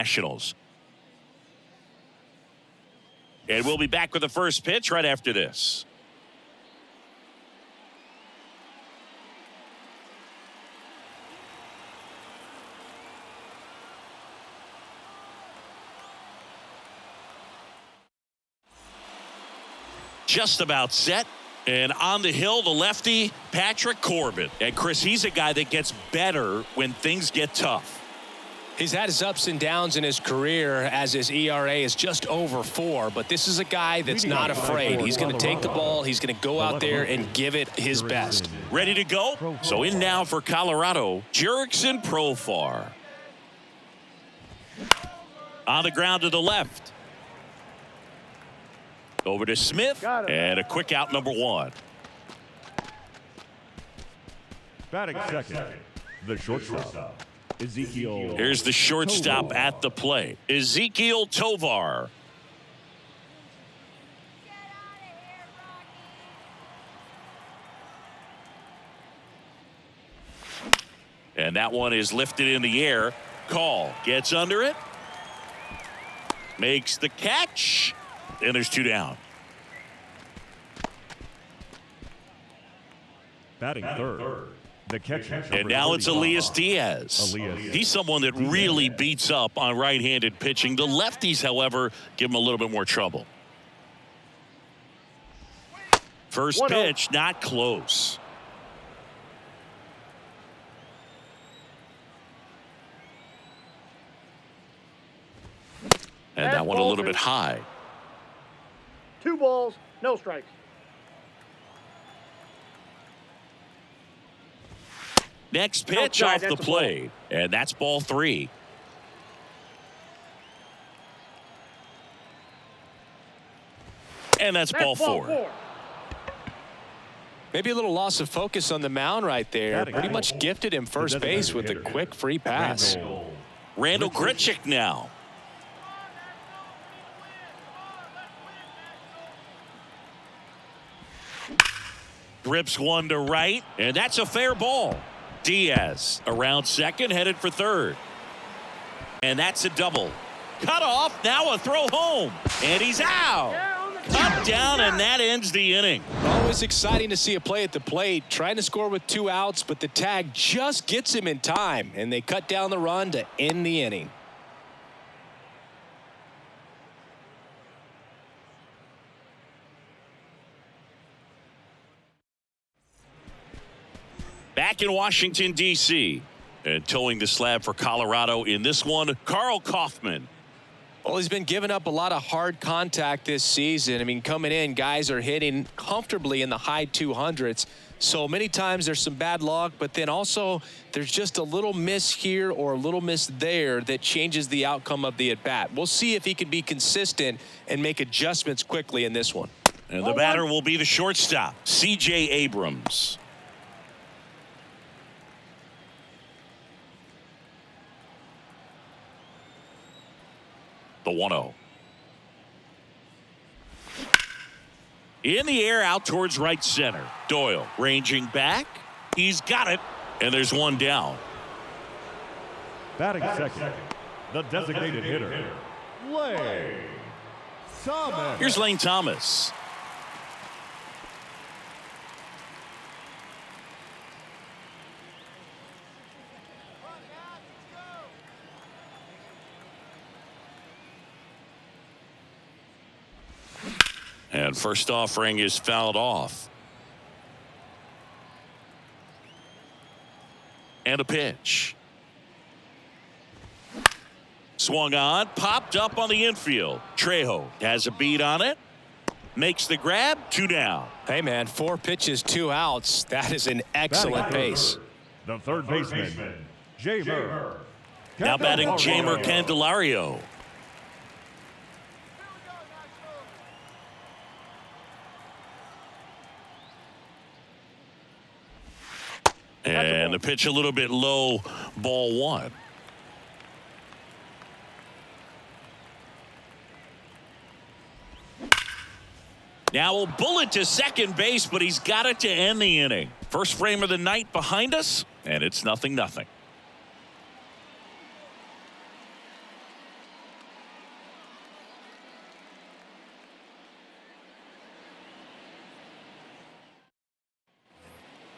Nationals. And we'll be back with the first pitch right after this. Just about set. And on the hill, the lefty, Patrick Corbin. And Chris, he's a guy that gets better when things get tough. He's had his ups and downs in his career as his ERA is just over 4. But this is a guy that's not afraid. He's going to take the ball. He's going to go out there and give it his best. Ready to go? So in now for Colorado, Jurickson Profar. On the ground to the left. Over to Smith, and a quick out, number 1. Batting second, the shortstop, Ezekiel. Here's the shortstop at the plate, Ezekiel Tovar. And that one is lifted in the air. Call gets under it, makes the catch. And there's 2 down. Batting third, the catcher. And now it's Elias Diaz. He's someone that really beats up on right-handed pitching. The lefties, however, give him a little bit more trouble. First pitch, not close. And that one a little bit high. 2 balls, no strikes. Next pitch off the plate, and that's ball 3. And that's ball 4. Maybe a little loss of focus on the mound right there. Pretty much gifted him first base with a quick free pass. Randall Grichuk now. Rips one to right, and that's a fair ball. Diaz around second, headed for third. And that's a double. Cut off, now a throw home. And he's out. Cut down, and that ends the inning. Always exciting to see a play at the plate. Trying to score with 2 outs, but the tag just gets him in time. And they cut down the run to end the inning. Back in Washington, D.C. And towing the slab for Colorado in this one, Carl Kaufman. Well, he's been giving up a lot of hard contact this season. I mean, coming in, guys are hitting comfortably in the high 200s. So many times there's some bad luck, but then also there's just a little miss here or a little miss there that changes the outcome of the at-bat. We'll see if he can be consistent and make adjustments quickly in this one. And the batter will be the shortstop, C.J. Abrams. The 1-0. In the air out towards right center. Doyle ranging back. He's got it. And there's one down. Batting second, the designated hitter, Lane Thomas. Here's Lane Thomas. And first offering is fouled off. And a pitch. Swung on, popped up on the infield. Trejo has a beat on it. Makes the grab, 2 down. Hey, man, 4 pitches, 2 outs. That is an excellent pace. The third baseman, Jamer. Now batting Jamer Candelario. And the pitch a little bit low, ball 1. Now a bullet to second base, but he's got it to end the inning. First frame of the night behind us, and it's 0-0.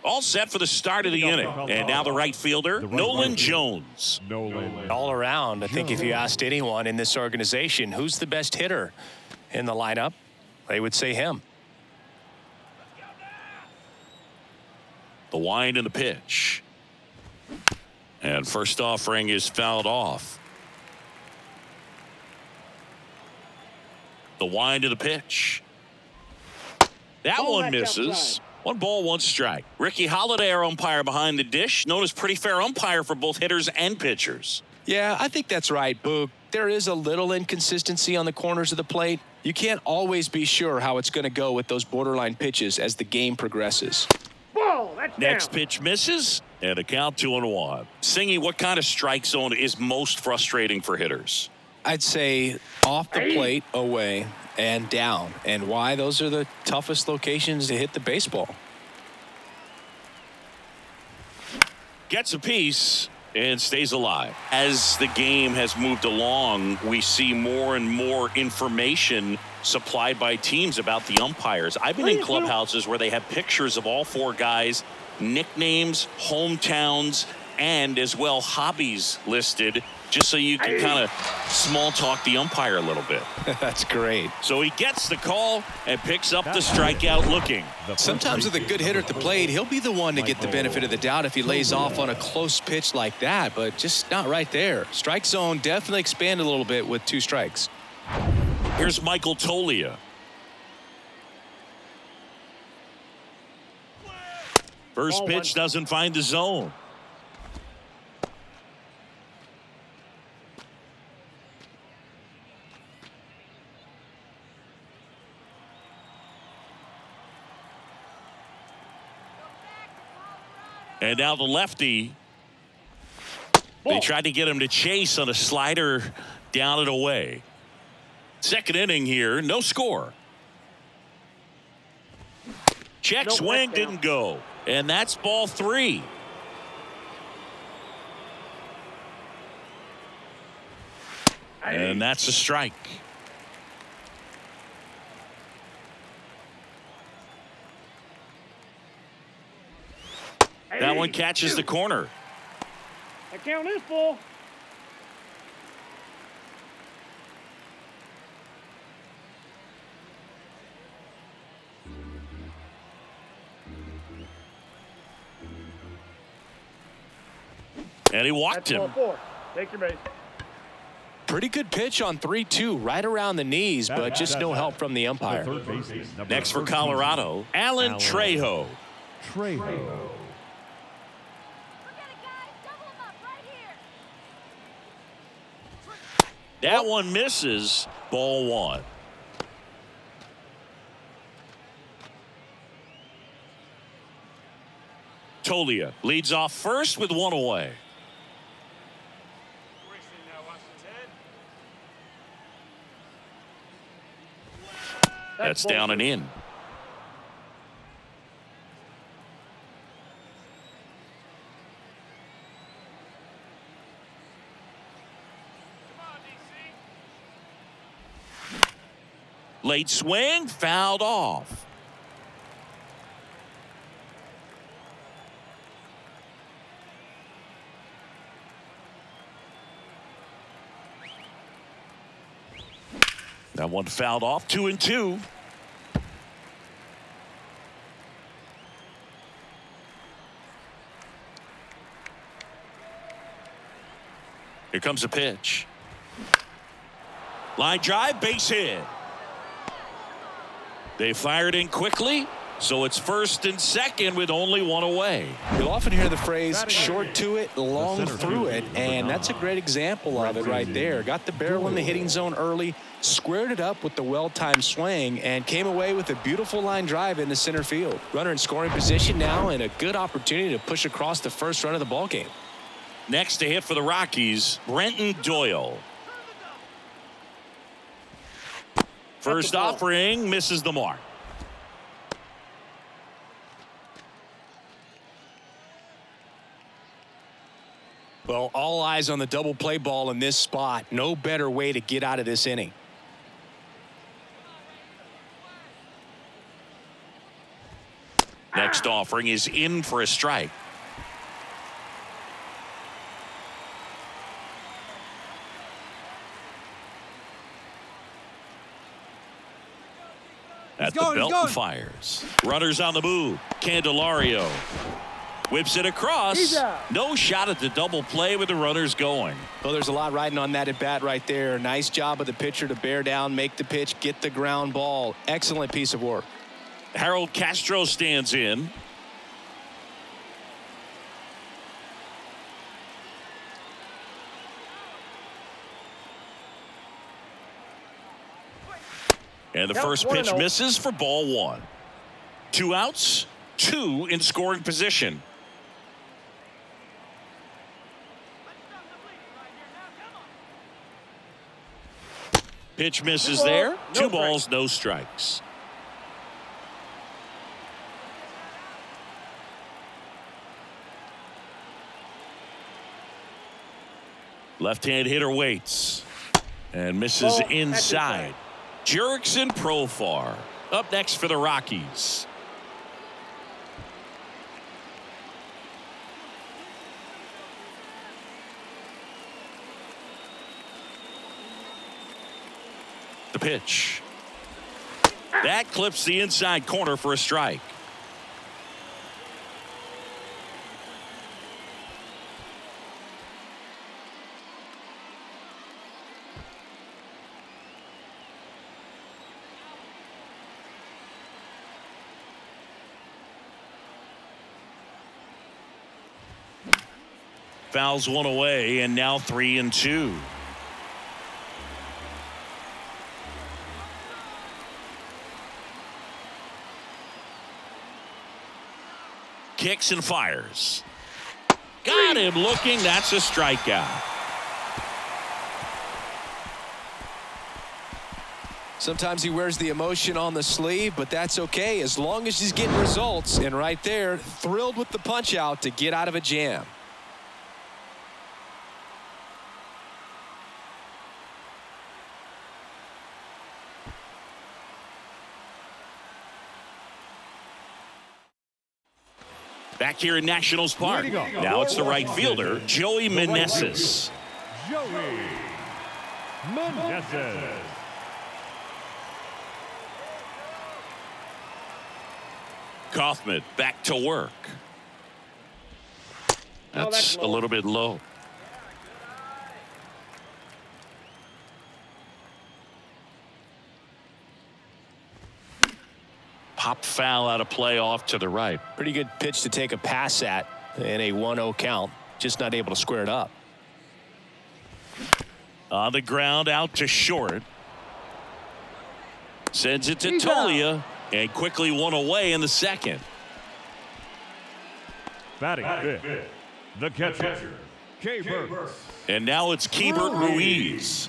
All set for the start of the inning. And now the right fielder, Nolan Jones. All around, I think if you asked anyone in this organization who's the best hitter in the lineup, they would say him. The wind and the pitch. And first offering is fouled off. The wind of the pitch. That one misses. 1 ball, 1 strike. Ricky Holiday, our umpire behind the dish, known as pretty fair umpire for both hitters and pitchers. Yeah, I think that's right, Boog. There is a little inconsistency on the corners of the plate. You can't always be sure how it's going to go with those borderline pitches as the game progresses. Ball, that's Next down. pitch misses, and a count 2-1. Singy, what kind of strike zone is most frustrating for hitters? I'd say off the plate, away, and down. And why? Those are the toughest locations to hit the baseball. Gets a piece and stays alive. As the game has moved along, we see more and more information supplied by teams about the umpires. I've been in clubhouses where they have pictures of all 4 guys, nicknames, hometowns, and as well hobbies listed, just so you can kind of small talk the umpire a little bit. That's great. So he gets the call and picks up the strikeout looking. Sometimes with a good hitter at the plate, he'll be the one to get the benefit of the doubt if he lays off on a close pitch like that, but just not right there. Strike zone definitely expanded a little bit with 2 strikes. Here's Michael Tolia. First pitch doesn't find the zone. And now the lefty. They tried to get him to chase on a slider down and away. Second inning here, no score. Check swing didn't go. And that's ball 3. And that's a strike. That one catches the corner. That count is full. And he walked him. Ball 4. Take your base. Pretty good pitch on 3-2, right around the knees, but just no help from the umpire. Next for Colorado, Alan Trejo. That one misses. Ball 1. Tolia leads off first with 1 away. That's down and in. Late swing, fouled off. That one fouled off. 2-2. Here comes a pitch. Line drive, base hit. They fired in quickly, so it's first and second with only 1 away. You'll often hear the phrase short to it, long through it, and that's a great example of it right there. Got the barrel in the hitting zone early, squared it up with the well-timed swing, and came away with a beautiful line drive into center field. Runner in scoring position now, and a good opportunity to push across the first run of the ballgame. Next to hit for the Rockies, Brenton Doyle. First offering misses the mark. Well, all eyes on the double play ball in this spot. No better way to get out of this inning. That next offering is in for a strike. At the belt and fires. Runners on the move. Candelario whips it across. No shot at the double play with the runners going. Well, there's a lot riding on that at bat right there. Nice job of the pitcher to bear down, make the pitch, get the ground ball. Excellent piece of work. Harold Castro stands in. And the first pitch misses for ball one. 2 outs, 2 in scoring position. Pitch misses there. 2 balls, no strikes. Left-hand hitter waits and misses inside. Jurickson Profar up next for the Rockies. The pitch. That clips the inside corner for a strike. Fouls one away, and now 3-2. Kicks and fires. Got him looking. That's a strikeout. Sometimes he wears the emotion on the sleeve, but that's okay as long as he's getting results. And right there, thrilled with the punch out to get out of a jam. Back here in Nationals Park. Now it's the right fielder, Joey Meneses. Joey Meneses. Kaufman back to work. That's a little bit low. Pop foul out of play off to the right. Pretty good pitch to take a pass at in a 1-0 count. Just not able to square it up. On the ground out to short. Sends it to Tolia and quickly one away in the second. Batting fifth, the catcher, K-Bert. And now it's Keibert Ruiz.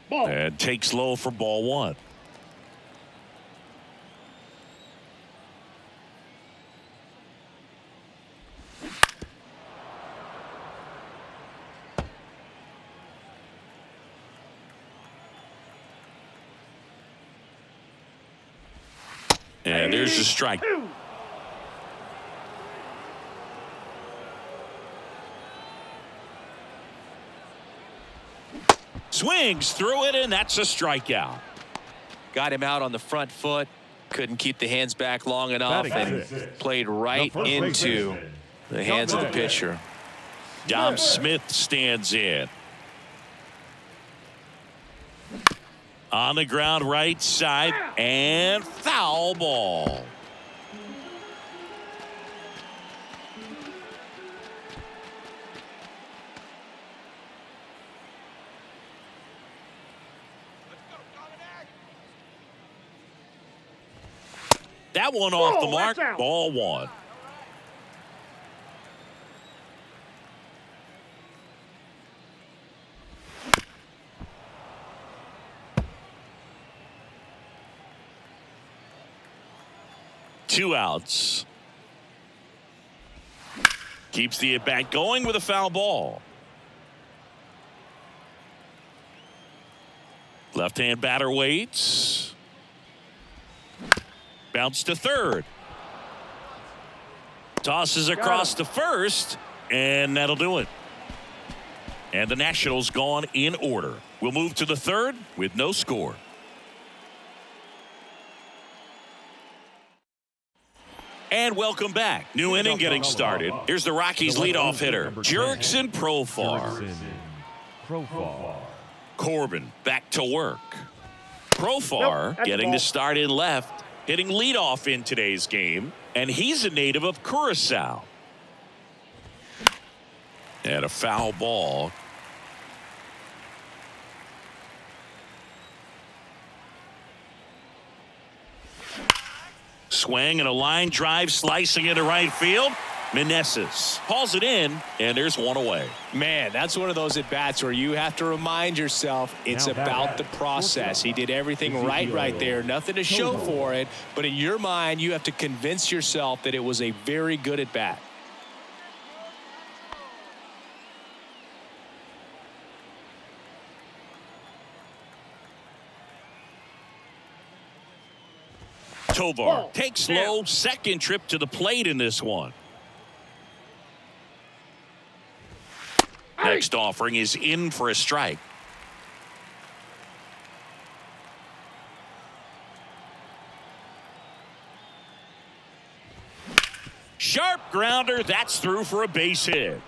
And takes low for ball one. And there's the strike. Swings through it, and that's a strikeout. Got him out on the front foot. Couldn't keep the hands back long enough and played right into the hands of the pitcher. Dom Smith stands in. On the ground right side and foul ball. That one off the mark. Ball one. Two outs. Keeps the at bat going with a foul ball. Left-hand batter waits. Bounce to third. Tosses across to first, and that'll do it. And the Nationals gone in order. We'll move to the third with no score. And welcome back. New inning getting started. Here's the Rockies leadoff hitter, Jurickson Profar. Corbin back to work. Profar getting the start in left, hitting leadoff in today's game, and he's a native of Curacao. And a foul ball. Swing and a line drive slicing into right field. Meneses hauls it in, and there's one away. Man, that's one of those at-bats where you have to remind yourself it's about the process. He did everything right there. Nothing to show for it, but in your mind, you have to convince yourself that it was a very good at-bat. Tovar takes slow second trip to the plate in this one. Next offering is in for a strike. Sharp grounder. That's through for a base hit.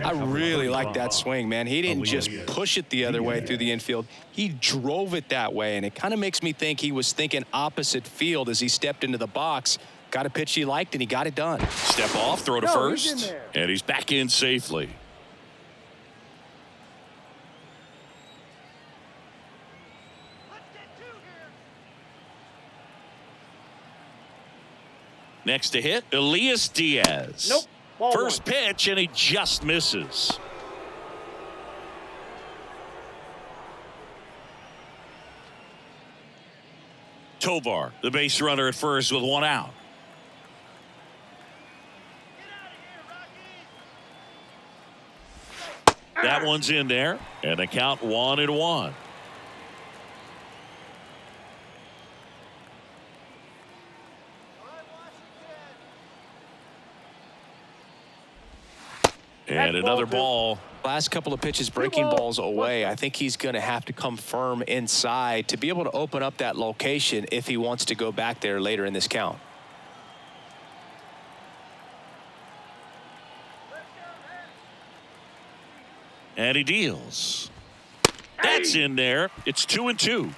I really like that swing, man. He didn't just push it the other way through the infield. He drove it that way, and it kind of makes me think he was thinking opposite field as he stepped into the box. Got a pitch he liked, and he got it done. Step off, throw to first, and he's back in safely. Next to hit, Elias Diaz. Nope. First pitch, and he just misses. Tovar, the base runner at first with one out. That one's in there, and the count 1-1. And another ball. Last couple of pitches breaking balls away. I think he's going to have to come firm inside to be able to open up that location if he wants to go back there later in this count. And he deals. That's in there. It's 2-2.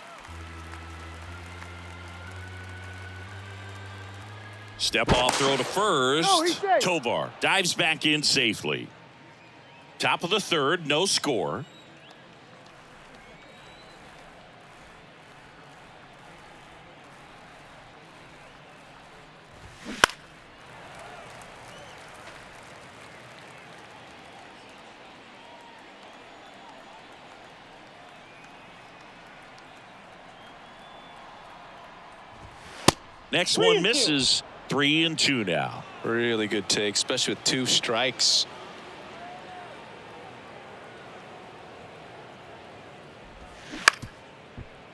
Step off throw to first. Tovar dives back in safely. Top of the third, no score. Next one misses. 3-2 now. Really good take, especially with 2 strikes.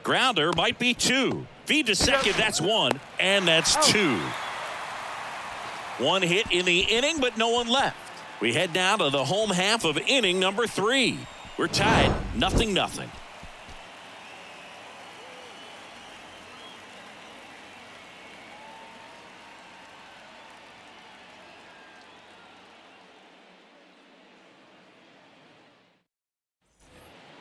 Grounder might be 2. Feed to second, that's 1, and that's 2. 1 hit in the inning, but no one left. We head now to the home half of inning number 3. We're tied 0-0.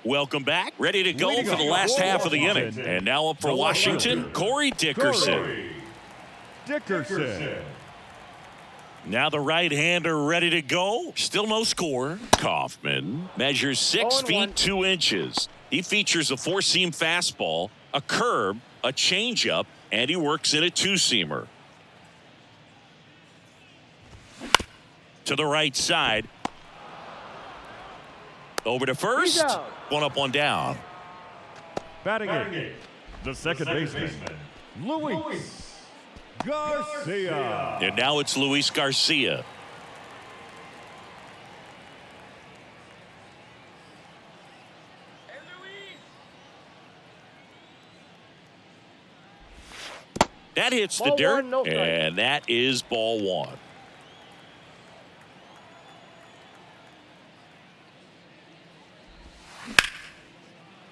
Welcome back. Ready to go for the last half of the inning. And now up for Washington, Corey Dickerson. Now the right-hander ready to go. Still no score. Kaufman measures 6 feet 2 inches. He features a four-seam fastball, a curve, a changeup, and he works in a two-seamer. To the right side. Over to first. One up, one down. Batting it, the second baseman, Luis Garcia. And now it's Luis Garcia. That hits the Ball dirt, one, no strike. and that is ball one.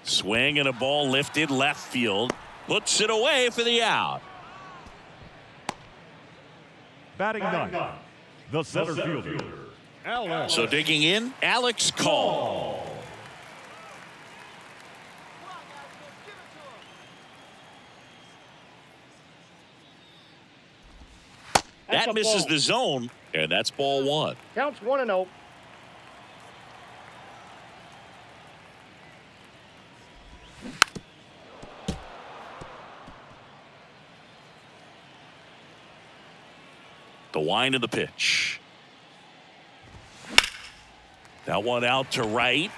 Swing and a ball lifted left field. Puts it away for the out. Batting ninth, the center fielder, Alex. So digging in, Alex Call. That's That a misses ball. the zone, and that's ball one. Counts 1-0. The wind of the pitch. That one out to right.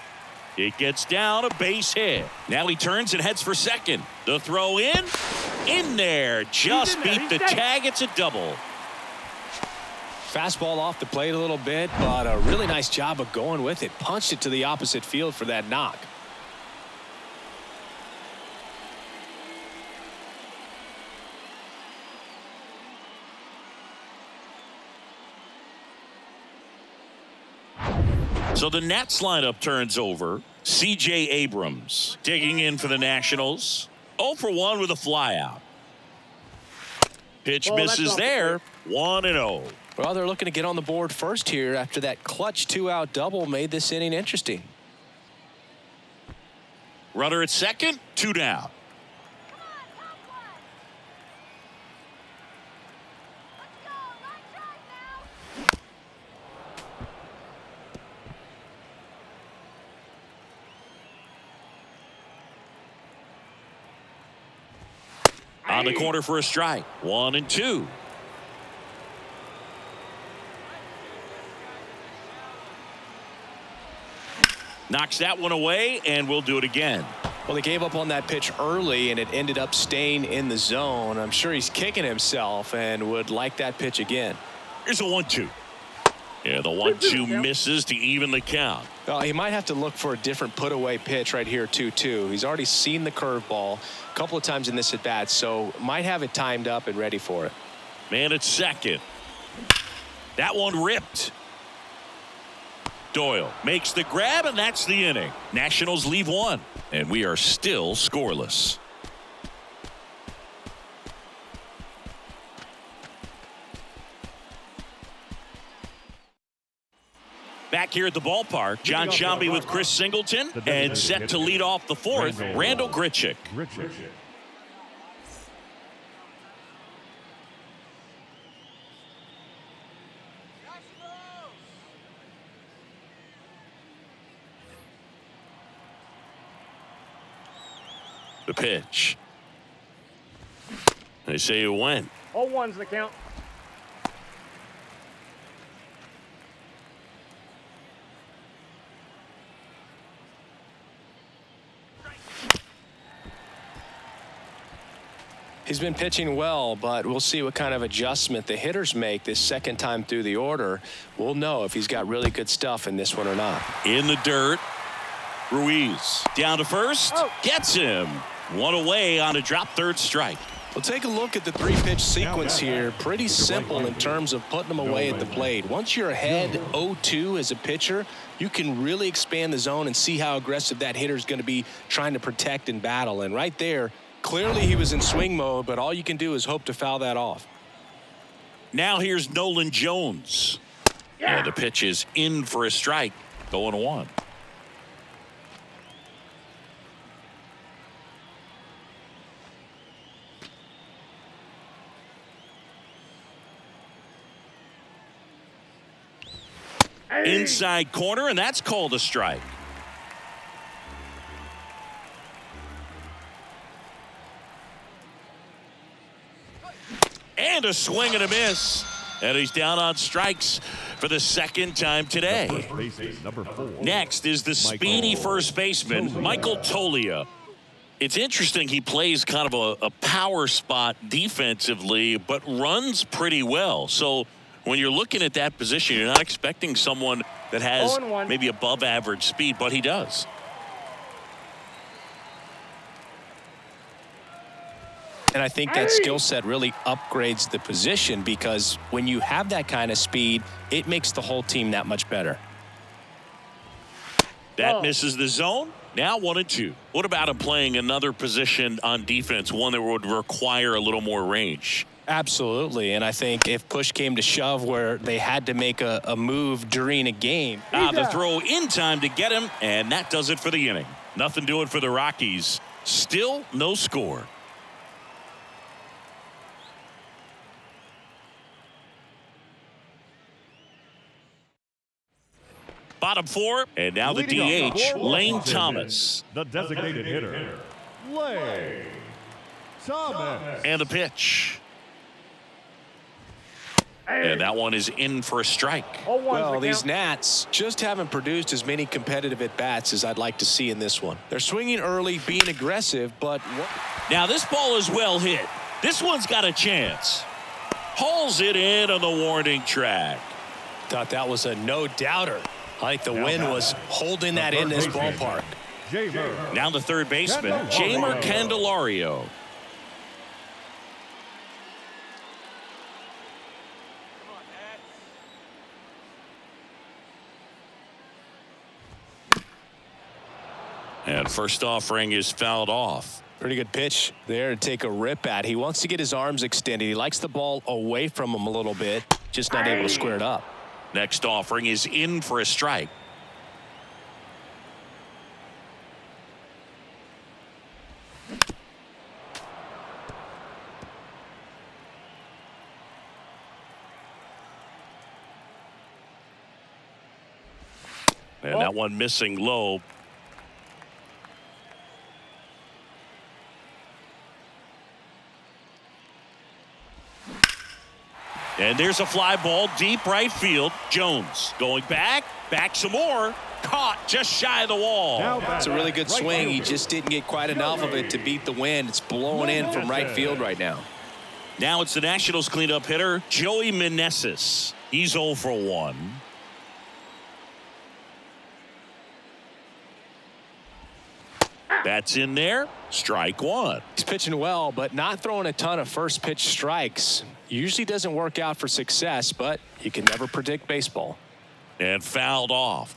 It gets down, a base hit. Now he turns and heads for second. The throw in there. Just in there. beat He's the safe. tag. It's a double. Fastball off the plate a little bit, but a really nice job of going with it. Punched it to the opposite field for that knock. So the Nats lineup turns over. C.J. Abrams digging in for the Nationals. 0 for 1 with a flyout. Pitch Oh, that's misses off the there. 1-0. Well, they're looking to get on the board first here after that clutch 2-out double made this inning interesting. Runner at second, 2 down. On the corner for a strike. 1-2. Knocks that one away, and we'll do it again. Well, they gave up on that pitch early, and it ended up staying in the zone. I'm sure he's kicking himself and would like that pitch again. Here's a 1-2. Yeah, the 1-2 misses to even the count. Well, he might have to look for a different put-away pitch right here, 2-2. He's already seen the curveball a couple of times in this at-bat, so might have it timed up and ready for it. Man at second. That one ripped. Doyle makes the grab, and that's the inning. Nationals leave one, and we are still scoreless. Back here at the ballpark, John Shambi with Chris Singleton, and set to lead off the fourth, Randall Grichuk. The pitch. They say it went. 0-1's the count. He's been pitching well, but we'll see what kind of adjustment the hitters make this second time through the order. We'll know if he's got really good stuff in this one or not. In the dirt. Ruiz down to first. Gets him. One away on a drop third strike. We'll take a look at the three-pitch sequence here. Pretty simple in terms of putting them away at the plate. Once you're ahead 0-2 as a pitcher, you can really expand the zone and see how aggressive that hitter is going to be trying to protect and battle. And right there, clearly he was in swing mode, but all you can do is hope to foul that off. Now here's Nolan Jones. And the pitch is in for a strike. 0-1. Inside corner, and that's called a strike. And a swing and a miss. And he's down on strikes for the second time today. Number 4. Next is the speedy first baseman, Michael Tolia. It's interesting he plays kind of a power spot defensively, but runs pretty well. So when you're looking at that position, you're not expecting someone that has maybe above average speed, but he does. And I think that skill set really upgrades the position, because when you have that kind of speed, it makes the whole team that much better. That misses the zone. Now 1-2. What about him playing another position on defense, one that would require a little more range? Absolutely. And I think if push came to shove where they had to make a move during a game. The throw in time to get him, and that does it for the inning. Nothing doing for the Rockies. Still no score. Bottom 4, and now the DH, Lane Thomas. The designated hitter, Lane Thomas. And the pitch. And that one is in for a strike. Well, these Nats just haven't produced as many competitive at-bats as I'd like to see in this one. They're swinging early, being aggressive, but... Now this ball is well hit. This one's got a chance. Hauls it in on the warning track. Thought that was a no-doubter. I think the wind was holding that in this ballpark. Now the third baseman, Jamer Candelario. And first offering is fouled off. Pretty good pitch there to take a rip at. He wants to get his arms extended. He likes the ball away from him a little bit, just not able to square it up. Next offering is in for a strike. And that one missing low. And there's a fly ball deep right field. Jones going back some more. Caught just shy of the wall. It's a really good swing. He just didn't get quite enough of it to beat the wind. It's blowing in from right field right now. Now it's the Nationals cleanup hitter, Joey Meneses. He's 0 for 1. That's in there. Strike one. He's pitching well, but not throwing a ton of first pitch strikes. Usually doesn't work out for success, but you can never predict baseball. And fouled off.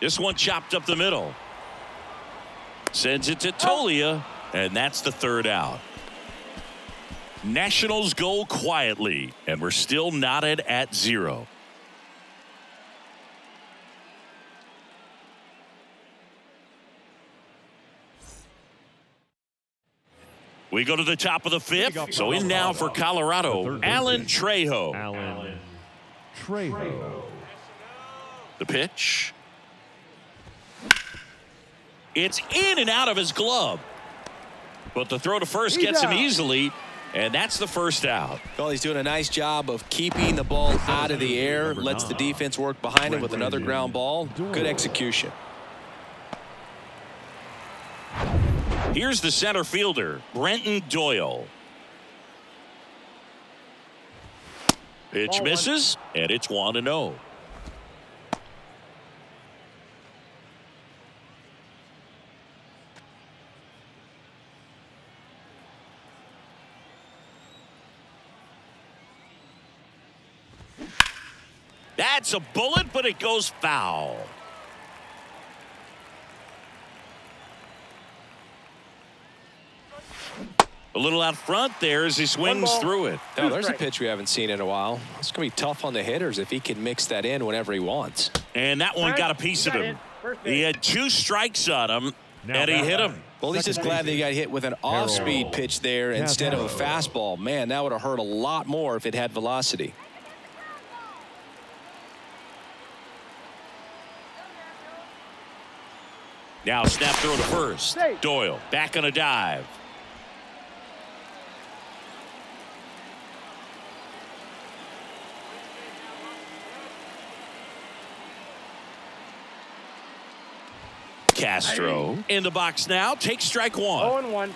This one chopped up the middle. Sends it to Tolia, and that's the third out. Nationals go quietly, and we're still knotted at 0. We go to the top of the 5th. So in now for Colorado, Alan Trejo. Alan Trejo. The pitch. It's in and out of his glove. But the throw to first gets him easily, and that's the first out. Well, he's doing a nice job of keeping the ball out of the air, lets the defense work behind him with another ground ball. Good execution. Here's the center fielder, Brenton Doyle. Pitch misses, and it's 1-0. That's a bullet, but it goes foul. A little out front there as he swings through it. Now, there's a pitch we haven't seen in a while. It's going to be tough on the hitters if he can mix that in whenever he wants. And that one got a piece of him. He had 2 strikes on him, and he hit him. Well, he's just glad that he got hit with an off-speed pitch there instead of a fastball. Man, that would have hurt a lot more if it had velocity. Now snap throw to first. Doyle back on a dive. Castro in the box now. Takes strike 1. 0-1.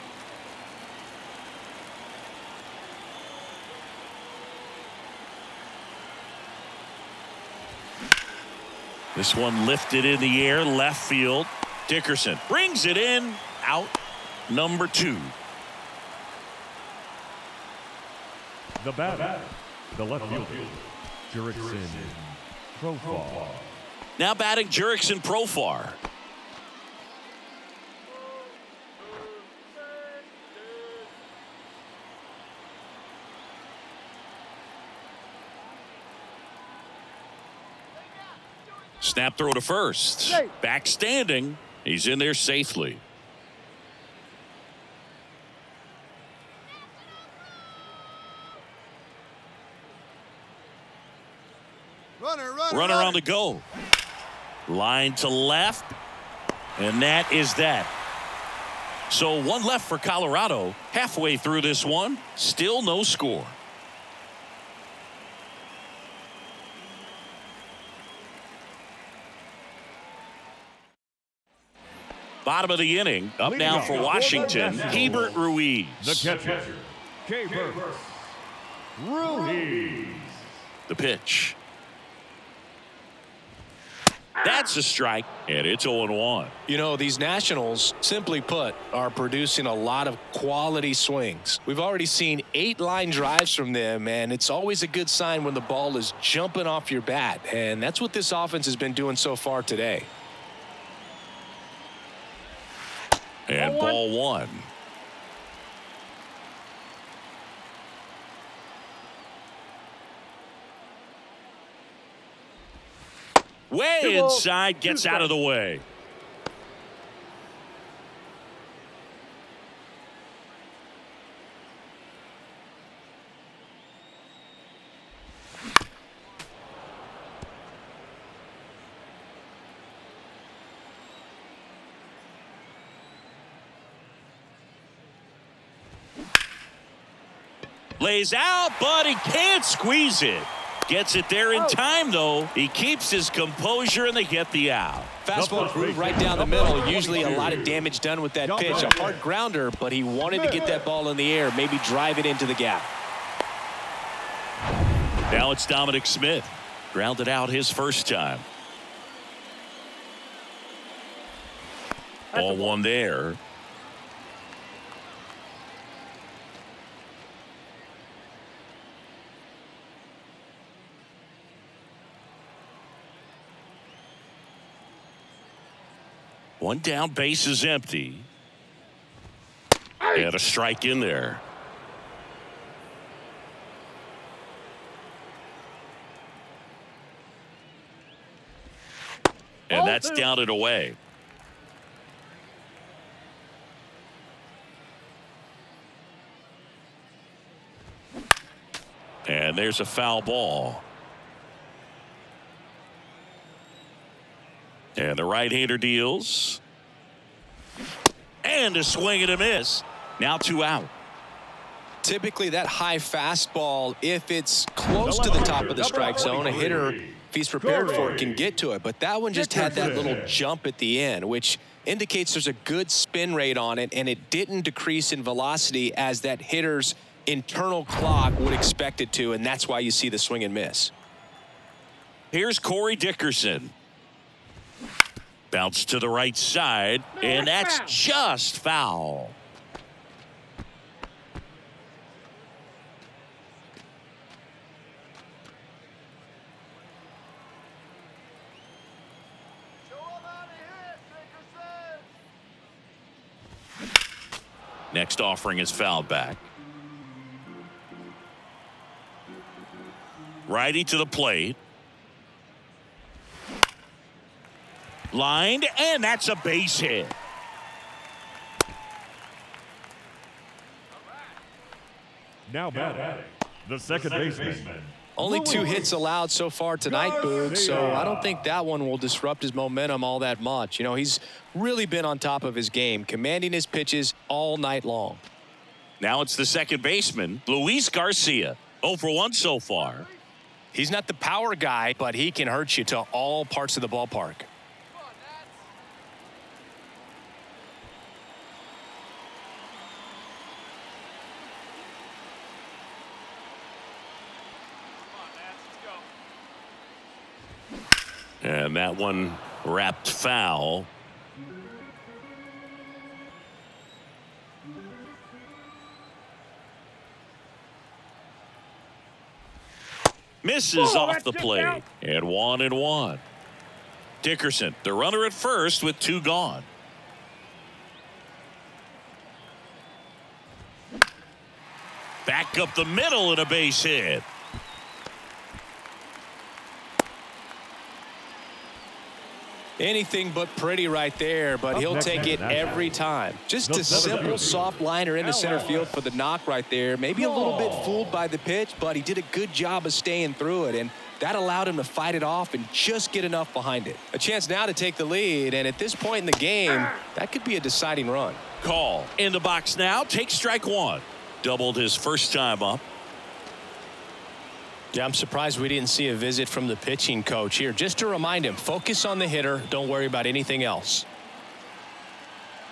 This one lifted in the air, left field. Dickerson brings it in, out number 2. The batter, the left fielder, Jurickson Profar. Now batting Jurickson Profar. Snap throw to first. Back standing. He's in there safely. Runner on the go. Line to left. And that is that. So one left for Colorado. Halfway through this one. Still no score. Bottom of the inning. Up now for Washington. Hebert Ruiz. The catcher, Hebert Ruiz. The pitch. That's a strike, and it's 0-1. You know, these Nationals, simply put, are producing a lot of quality swings. We've already seen 8 line drives from them, and it's always a good sign when the ball is jumping off your bat, and that's what this offense has been doing so far today. And ball 1. Way inside, gets out of the way. Lays out, but he can't squeeze it. Gets it there in time, though. He keeps his composure, and they get the out. Fastball groove right down the middle. Usually a lot of damage done with that pitch. A hard grounder, but he wanted to get that ball in the air, maybe drive it into the gap. Now it's Dominic Smith. Grounded out his first time. Ball 1 there. One down, base is empty. And a strike in there. And that's down and away. And there's a foul ball. And the right-hander deals. And a swing and a miss. Now 2 out. Typically that high fastball, if it's close to the top of the strike zone, a hitter, if he's prepared for it, can get to it. But that one just had that little jump at the end, which indicates there's a good spin rate on it, and it didn't decrease in velocity as that hitter's internal clock would expect it to, and that's why you see the swing and miss. Here's Corey Dickerson. Bounce to the right side, and that's just foul. Next offering is fouled back. Righty to the plate. Lined, and that's a base hit. Now batting, the second baseman. Only 2 hits allowed so far tonight, Boog, so I don't think that one will disrupt his momentum all that much. You know, he's really been on top of his game, commanding his pitches all night long. Now it's the second baseman, Luis Garcia. 0 for 1 so far. He's not the power guy, but he can hurt you to all parts of the ballpark. And that one wrapped foul. Misses off that's the just plate. out. And 1-1. Dickerson, the runner at first with 2 gone. Back up the middle and a base hit. Anything but pretty right there, but he'll take it every time. Just a simple soft liner into center field for the knock right there. Maybe a little bit fooled by the pitch, but he did a good job of staying through it, and that allowed him to fight it off and just get enough behind it. A chance now to take the lead, and at this point in the game, that could be a deciding run. Call in the box now. Take strike 1. Doubled his first time up. Yeah, I'm surprised we didn't see a visit from the pitching coach here, just to remind him, focus on the hitter, don't worry about anything else.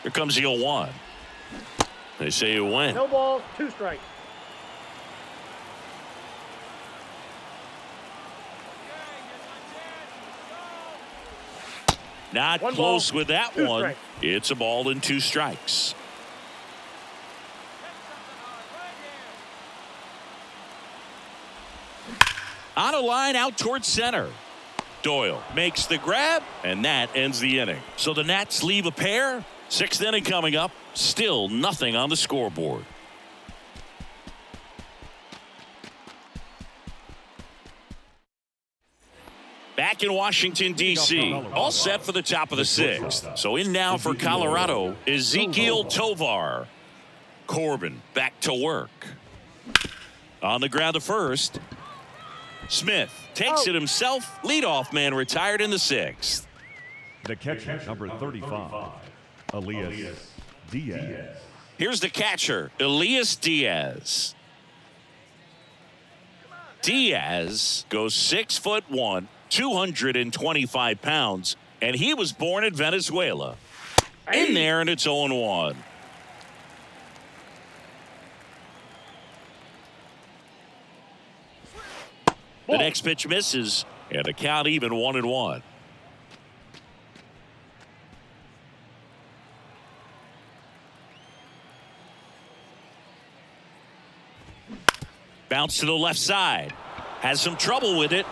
Here comes the 0-1. They say you win. No balls, 2 strikes. Not 1 close ball, with that 2 one. strikes. It's a ball and 2 strikes. On a line out towards center. Doyle makes the grab, and that ends the inning. So the Nats leave a pair. 6th inning coming up. Still nothing on the scoreboard. Back in Washington, D.C., all set for the top of the 6th. So in now for Colorado, Ezequiel Tovar. Corbin back to work. On the ground to first. Smith takes it himself. Leadoff man retired in the 6th. The catcher, number 35, Elias Diaz. Here's the catcher, Elias Diaz. Diaz goes 6'1", 225 pounds, and he was born in Venezuela. In there, and it's 0-1. The next pitch misses, and the count even 1-1. Bounce to the left side. Has some trouble with it.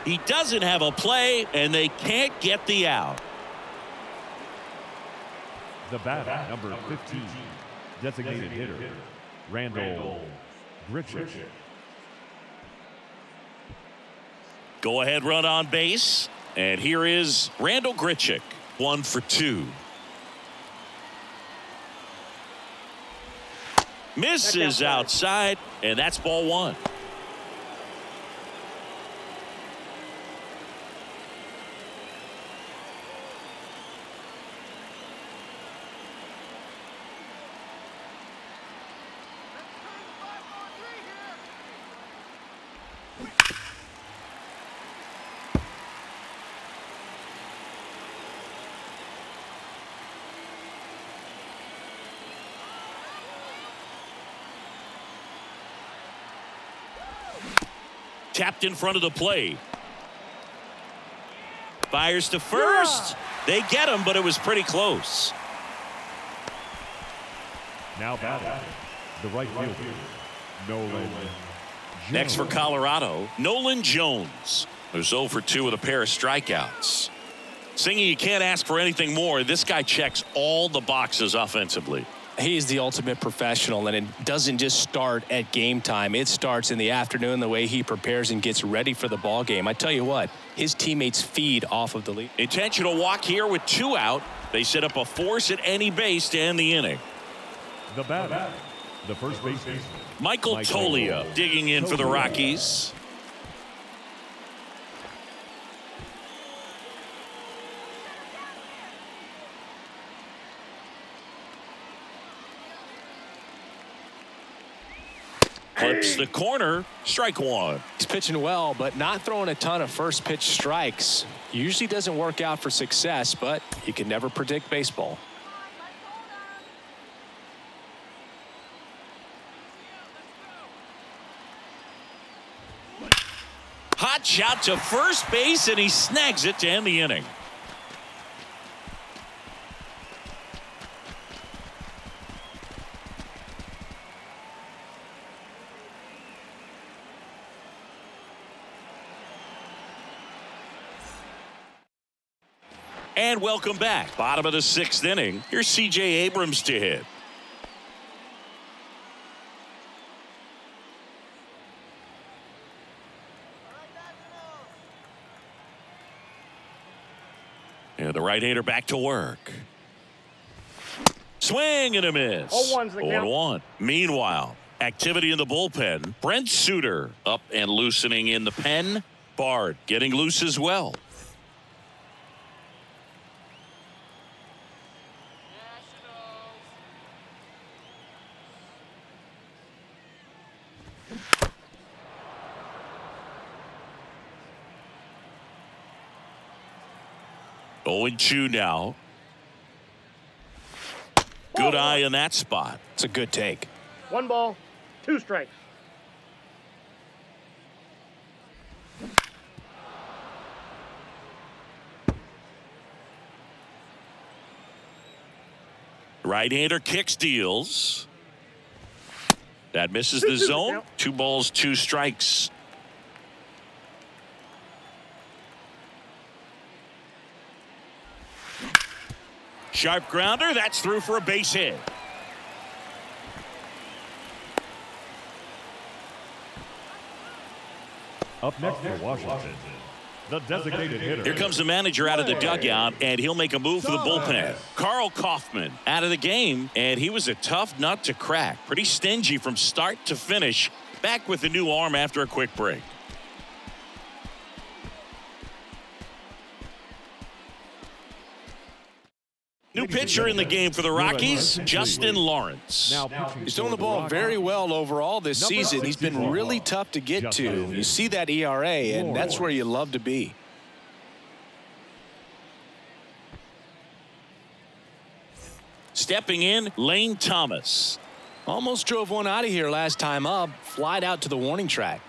He doesn't have a play, and they can't get the out. The batter, number 15, designated hitter, Randall Grichuk. Go ahead run on base. And here is Randall Grichuk. 1 for 2. Misses outside, and that's ball 1. Tapped in front of the plate. Fires to first. They get him, but it was pretty close. Now batting, the right fielder, Nolan Jones. Next for Colorado, Nolan Jones, who's 0 for 2 with a pair of strikeouts. Singy, you can't ask for anything more. This guy checks all the boxes offensively. He's the ultimate professional, and it doesn't just start at game time. It starts in the afternoon, the way he prepares and gets ready for the ball game. I tell you what, his teammates feed off of the lead. Intentional walk here with 2 out. They set up a force at any base to end the inning. The batter, the first baseman, Michael Tolia digging in for the Rockies. Clips the corner. Strike 1. He's pitching well, but not throwing a ton of first pitch strikes. Usually doesn't work out for success, but you can never predict baseball. Hot shot to first base, and he snags it to end the inning. And welcome back. Bottom of the 6th inning. Here's C.J. Abrams to hit. And the right-hander back to work. Swing and a miss. 0-1's the count. 0-1. Meanwhile, activity in the bullpen. Brent Suter up and loosening in the pen. Bard getting loose as well. Oh, 2 now. Good eye in that spot. It's a good take. 1 ball, 2 strikes. Right-hander kicks, deals. That misses the zone. 2 balls, 2 strikes. Sharp grounder. That's through for a base hit. Up next for Washington, the designated hitter. Here comes the manager out of the dugout, and he'll make a move for the bullpen. Carl Kaufman out of the game, and he was a tough nut to crack. Pretty stingy from start to finish. Back with the new arm after a quick break. New pitcher in the game for the Rockies, Justin Lawrence. He's throwing the ball very well overall this season. He's been really tough to get to. You see that ERA, and that's where you love to be. Stepping in, Lane Thomas. Almost drove one out of here last time up. Flied out to the warning track.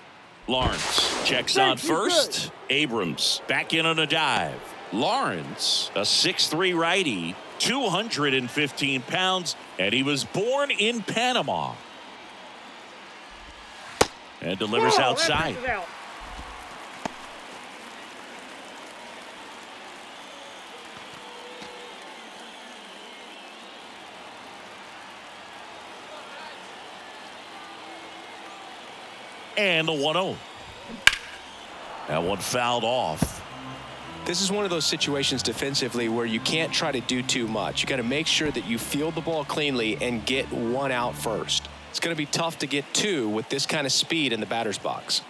Lawrence checks on first. Abrams back in on a dive. Lawrence, a 6'3" righty, 215 pounds, and he was born in Panama. And delivers outside. And the 1-0. That one fouled off. This is one of those situations defensively where you can't try to do too much. You got to make sure that you field the ball cleanly and get 1 out first. It's going to be tough to get 2 with this kind of speed in the batter's box.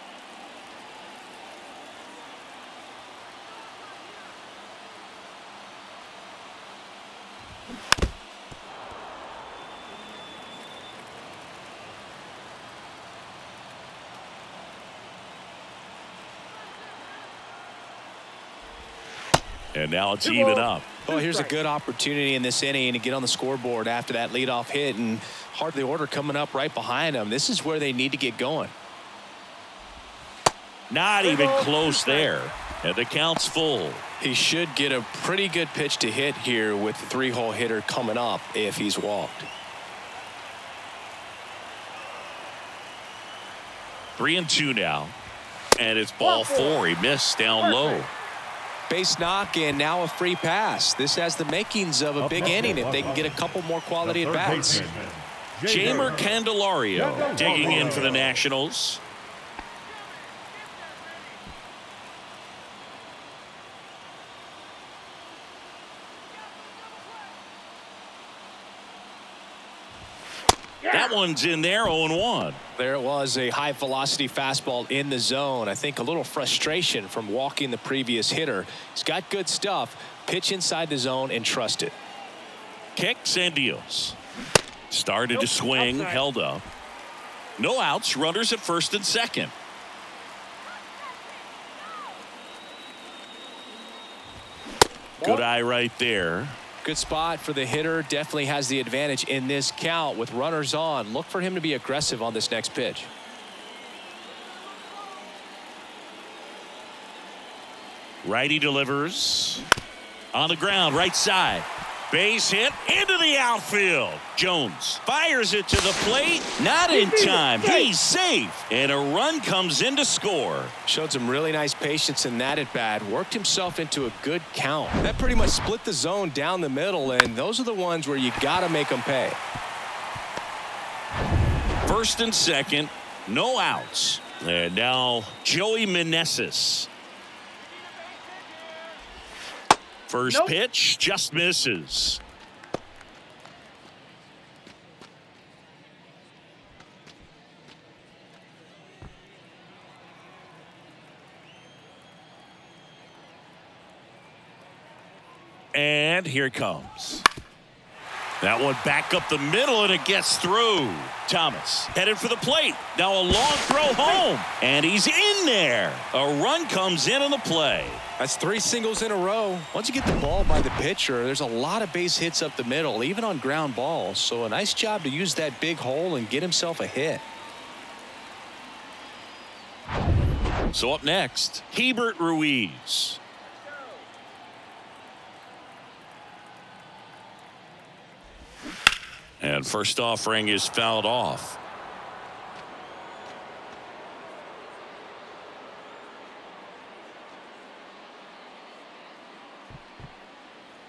And now it's even up. Well, here's a good opportunity in this inning to get on the scoreboard after that leadoff hit, and heart of the order coming up right behind them. This is where they need to get going. Not even close there. And the count's full. He should get a pretty good pitch to hit here with the 3-hole hitter coming up if he's walked. 3-2 now. And it's ball 4. He missed down low. Base knock and now a free pass. This has the makings of a big inning if they can get a couple more quality at bats. Jamer Candelario digging in for the Nationals. That one's in there, 0-1. There it was, a high velocity fastball in the zone. I think a little frustration from walking the previous hitter. He's got good stuff. Pitch inside the zone and trust it. Kicks and deals. Started to swing, held up. No outs, runners at first and second. Good eye right there. Good spot for the hitter. Definitely has the advantage in this count with runners on. Look for him to be aggressive on this next pitch. Righty delivers. On the ground, right side. Base hit into the outfield. Jones fires it to the plate. Not in time. He's safe. And a run comes in to score. Showed some really nice patience in that at bat. Worked himself into a good count. That pretty much split the zone down the middle, and those are the ones where you got to make them pay. First and second, no outs. And now Joey Meneses. First pitch just misses. And here it comes. That one back up the middle, and it gets through. Thomas headed for the plate. Now a long throw home, and he's in there. A run comes in on the play. That's 3 singles in a row. Once you get the ball by the pitcher, there's a lot of base hits up the middle, even on ground balls. So a nice job to use that big hole and get himself a hit. So up next, Hebert Ruiz. And first offering is fouled off.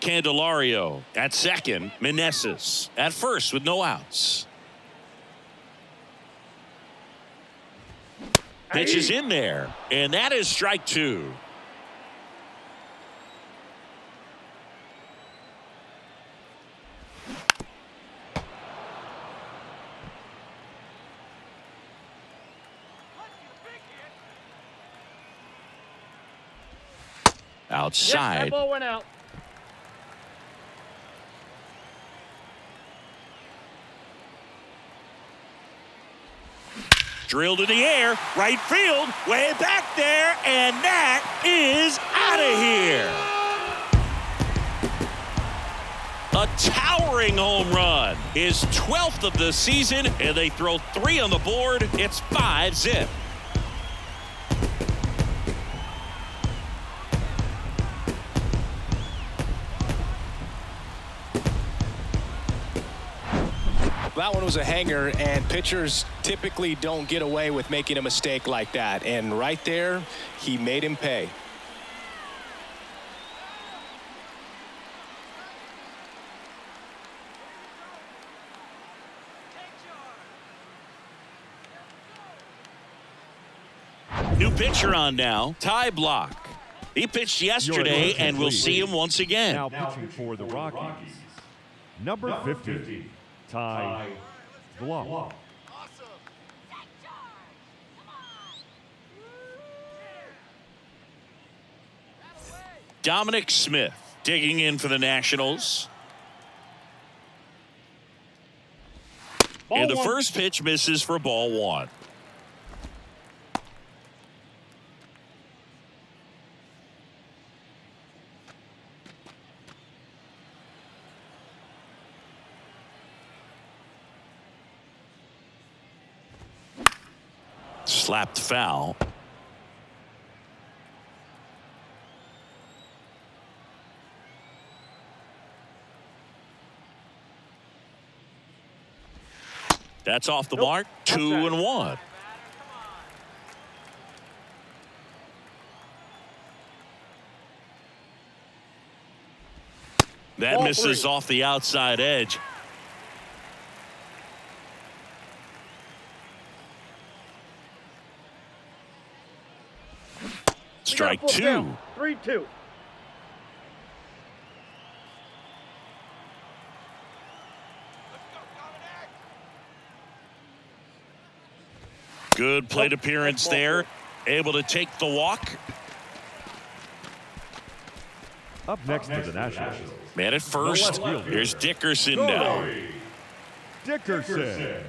Candelario at second. Meneses at first with no outs. Pitch is in there, and that is strike 2. Outside. Yes, that ball went out. Drilled in the air, right field, way back there, and that is out of here. A towering home run. His 12th of the season, and they throw 3 on the board. It's 5-zip. That one was a hanger, and pitchers typically don't get away with making a mistake like that. And right there, he made him pay. New pitcher on now, Ty Block. He pitched yesterday, and we'll see him once again. Now pitching for the Rockies, number 50, Ty Block. Dominic Smith digging in for the Nationals. And the first pitch misses for ball 1. Slapped foul. That's off the mark. 2-1. That misses off the outside edge. Strike 2. 3-2. Good plate appearance there. Able to take the walk. Up next to the Nationals, Man at first. Here's Dickerson now. Dickerson.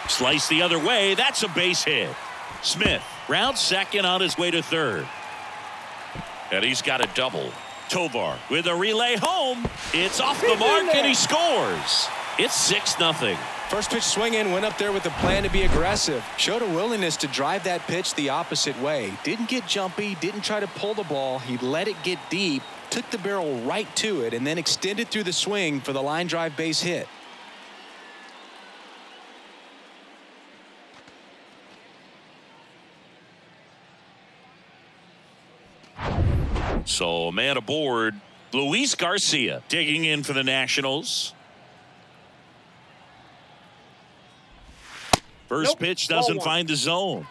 Slice the other way. That's a base hit. Smith rounds second on his way to third. And he's got a double. Tovar with a relay home. It's off the mark, and he scores. It's 6-0. First pitch swinging, went up there with a plan to be aggressive. Showed a willingness to drive that pitch the opposite way. Didn't get jumpy, didn't try to pull the ball. He let it get deep, took the barrel right to it, and then extended through the swing for the line drive base hit. So a man aboard. Luis Garcia digging in for the Nationals. First pitch doesn't find the zone.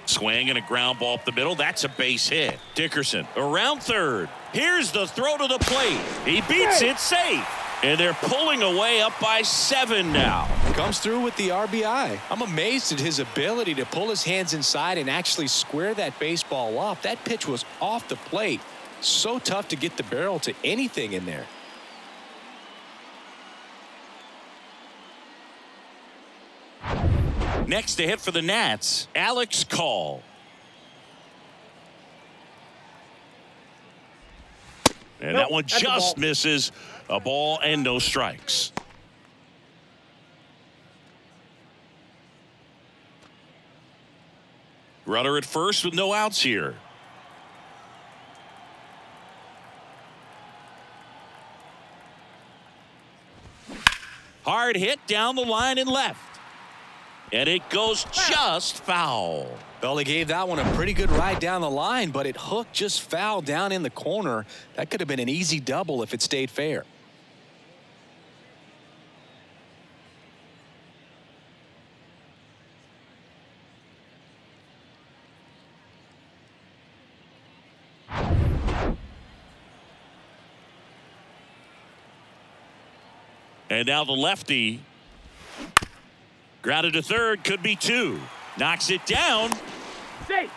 Swing and a ground ball up the middle. That's a base hit. Dickerson around third. Here's the throw to the plate. He beats it safe. And they're pulling away up by 7 now. Comes through with the RBI. I'm amazed at his ability to pull his hands inside and actually square that baseball off. That pitch was off the plate. So tough to get the barrel to anything in there. Next to hit for the Nats, Alex Call. And that one just misses. A ball and no strikes. Runner at first with no outs here. Hard hit down the line and left. And it goes just foul. Well, he gave that one a pretty good ride down the line, but it hooked just foul down in the corner. That could have been an easy double if it stayed fair. And now the lefty. Grounded to third, could be 2. Knocks it down. Safe.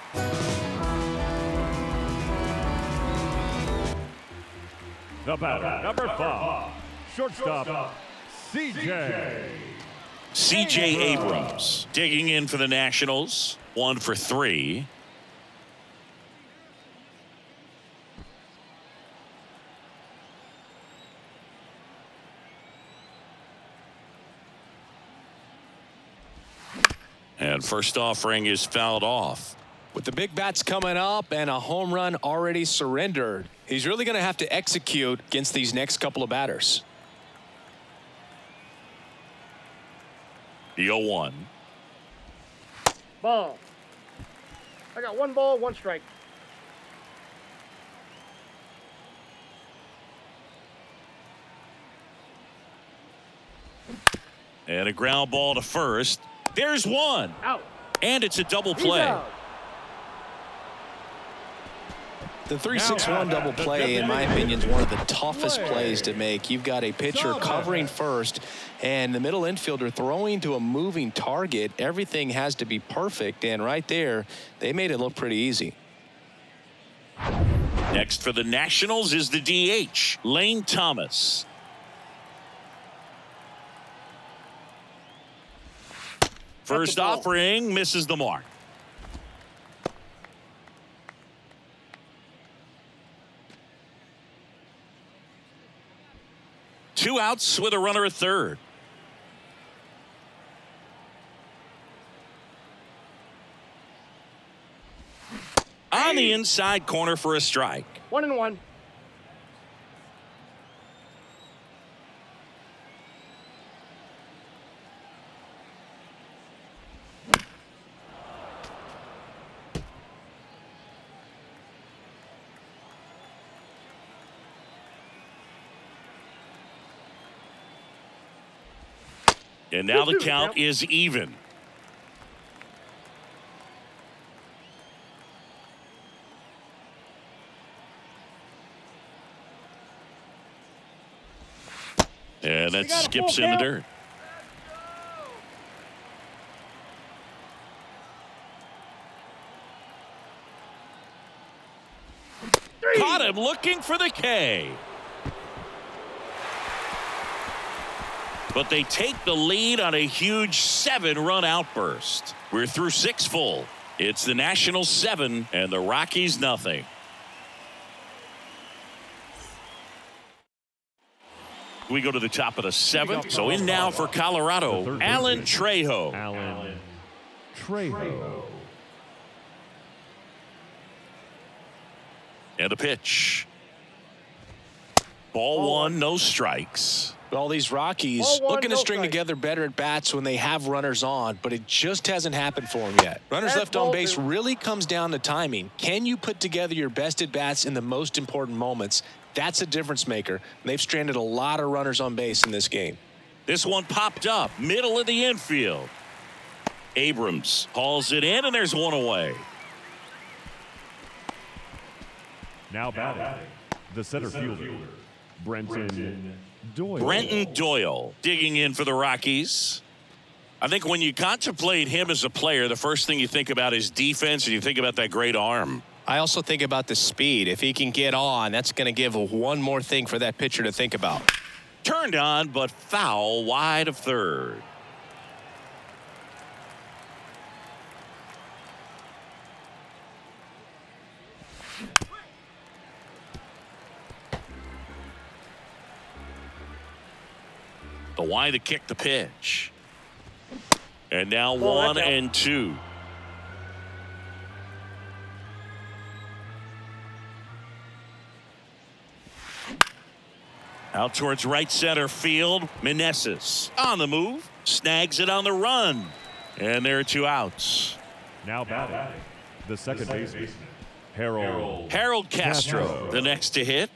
The batter, number 5, shortstop, C.J. Abrams digging in for the Nationals. 1 for 3. And first offering is fouled off. With the big bats coming up and a home run already surrendered, he's really going to have to execute against these next couple of batters. The 0-1. Ball. I got 1 ball, 1 strike. And a ground ball to first. There's 1. Out. And it's a double play. The 3-6-1 double play, in my opinion, is one of the toughest plays to make. You've got a pitcher covering first and the middle infielder throwing to a moving target. Everything has to be perfect, and right there, they made it look pretty easy. Next for the Nationals is the DH, Lane Thomas. First offering misses the mark. Two outs with a runner at third. On the inside corner for a strike. 1-1. And now the count is even. And that skips in the dirt. caught him looking for the K. But they take the lead on a huge 7-run outburst. We're through 6 full. It's the Nationals 7 and the Rockies nothing. We go to the top of the 7th. So in now for Colorado, Alan Trejo. Alan Trejo. And a pitch. Ball 1, no strikes. All these Rockies looking to string together better at bats when they have runners on, but it just hasn't happened for them yet. Runners left on base really comes down to timing. Can you put together your best at bats in the most important moments? That's a difference maker. They've stranded a lot of runners on base in this game. This one popped up, middle of the infield. Abrams hauls it in, and there's one away. Now batting, the center fielder, Brenton Doyle. Brenton Doyle digging in for the Rockies. I think when you contemplate him as a player, the first thing you think about is defense, and you think about that great arm. I also think about the speed. If he can get on, that's going to give one more thing for that pitcher to think about. Turned on, but foul wide of third. The wide to kick the pitch. And now 1 and 2. Out towards right center field. Meneses on the move. Snags it on the run. And there are 2 outs. Now batting, the second baseman, Harold Castro, the next to hit.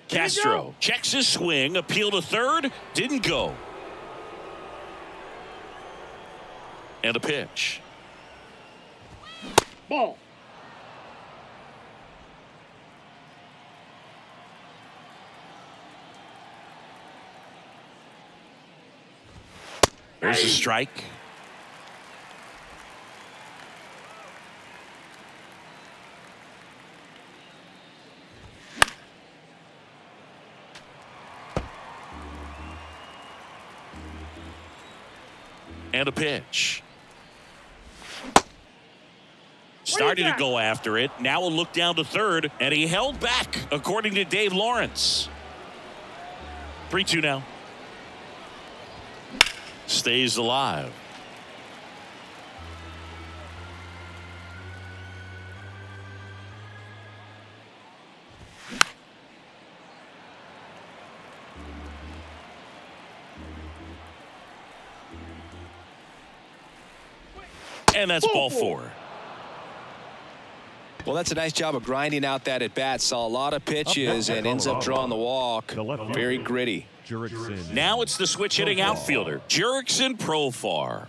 Castro checks his swing, appeal to third, didn't go. And a pitch. Ball. There's a strike. And a pitch. Started to go after it. Now a look down to third, and he held back, according to Dave Lawrence. 3-2 now. Stays alive. And that's ball 4. Well, that's a nice job of grinding out that at bat. Saw a lot of pitches and ends up drawing the walk. Very gritty. Now it's the switch hitting outfielder, Jurickson Profar.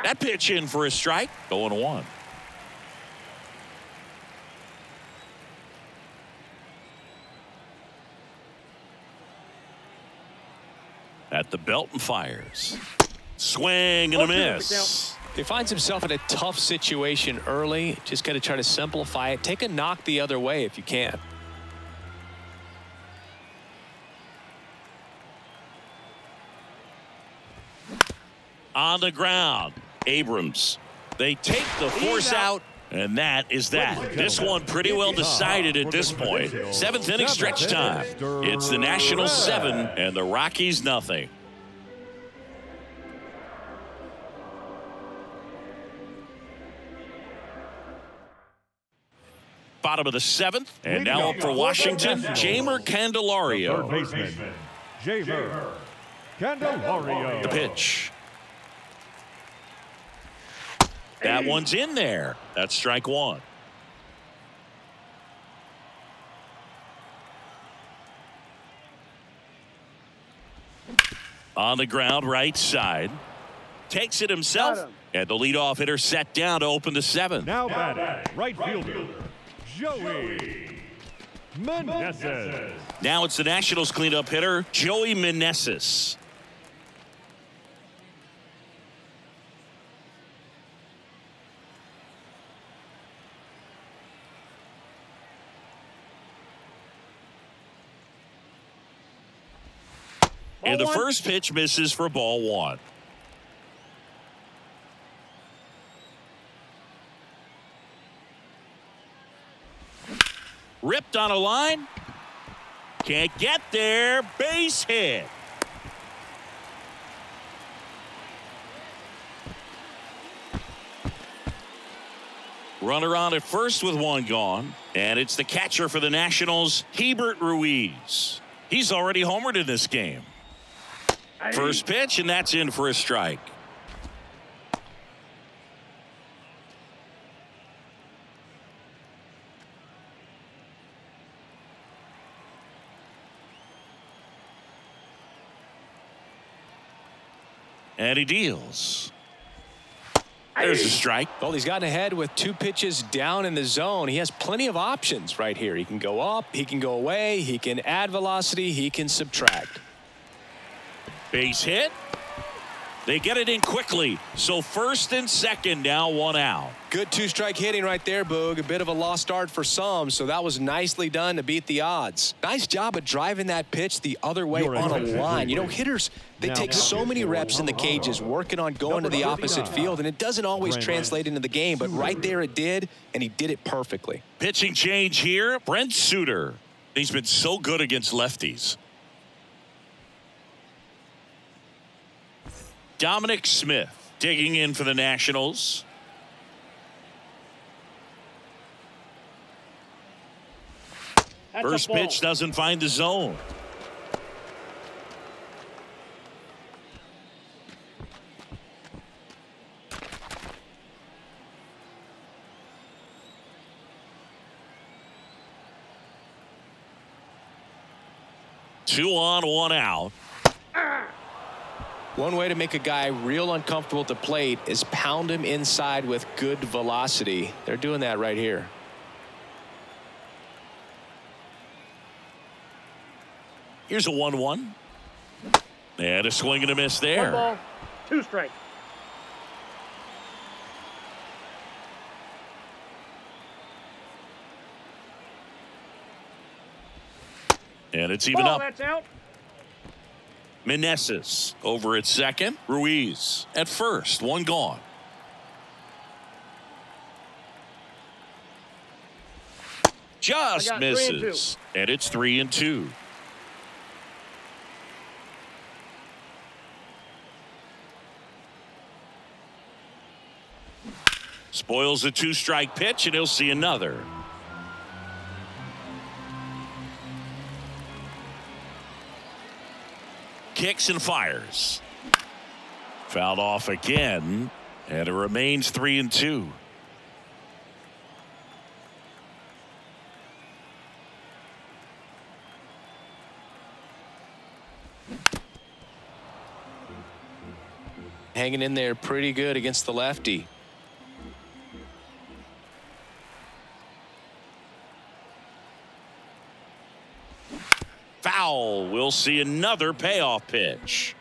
That pitch in for a strike, going 1. At the belt and fires. Swing and a miss. He finds himself in a tough situation early. Just got to try to simplify it. Take a knock the other way if you can. On the ground, Abrams. They take the force out, and that is that. This one pretty well decided at this point. 7th inning stretch time. It's the Nationals 7 and the Rockies nothing. Bottom of the 7th, and now up for Washington, Jeimer Candelario. Third baseman, Jeimer Candelario. The pitch. That one's in there. That's strike 1. On the ground, right side. takes it himself. Got him. And the leadoff hitter set down to open the seventh. Now batting, right fielder, Joey Meneses. Now it's the Nationals cleanup hitter, Joey Meneses. And the first pitch misses for ball one. Ripped on a line. Can't get there. Base hit. Runner on at first with one gone. And it's the catcher for the Nationals, Hebert Ruiz. He's already homered in this game. First pitch, and that's in for a strike. And he deals. There's a strike. Well, he's gotten ahead with 2 pitches down in the zone. He has plenty of options right here. He can go up, he can go away, he can add velocity, he can subtract. Base hit. They get it in quickly. So first and second, now 1 out. Good 2-strike hitting right there, Boog. A bit of a lost art for some, so that was nicely done to beat the odds. Nice job of driving that pitch the other way on a line. You know, hitters, they take so many reps in the cages working on going to the opposite field, and it doesn't always translate into the game, but right there it did, and he did it perfectly. Pitching change here. Brent Suter. He's been so good against lefties. Dominic Smith digging in for the Nationals. First pitch doesn't find the zone. Two on, 1 out. One way to make a guy real uncomfortable at the plate is pound him inside with good velocity. They're doing that right here. Here's a 1-1. And a swing and a miss there. 1 ball, 2 strikes. And it's even up. That's out. Meneses over at second. Ruiz at first. 1 gone. Just misses. And it's 3-2. Spoils a 2-strike pitch, and he'll see another. Kicks and fires. Fouled off again, and it remains 3-2. Hanging in there pretty good against the lefty. Foul. We'll see another payoff pitch.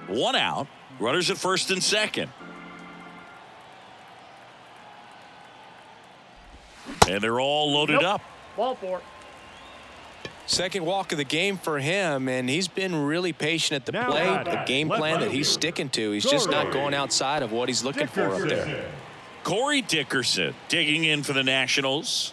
1 out. Runners at first and second. And they're all loaded up. Ball 4. Second walk of the game for him, and he's been really patient at the plate. A game plan that he's sticking to. He's just not going outside of what he's looking for up there. Corey Dickerson digging in for the Nationals.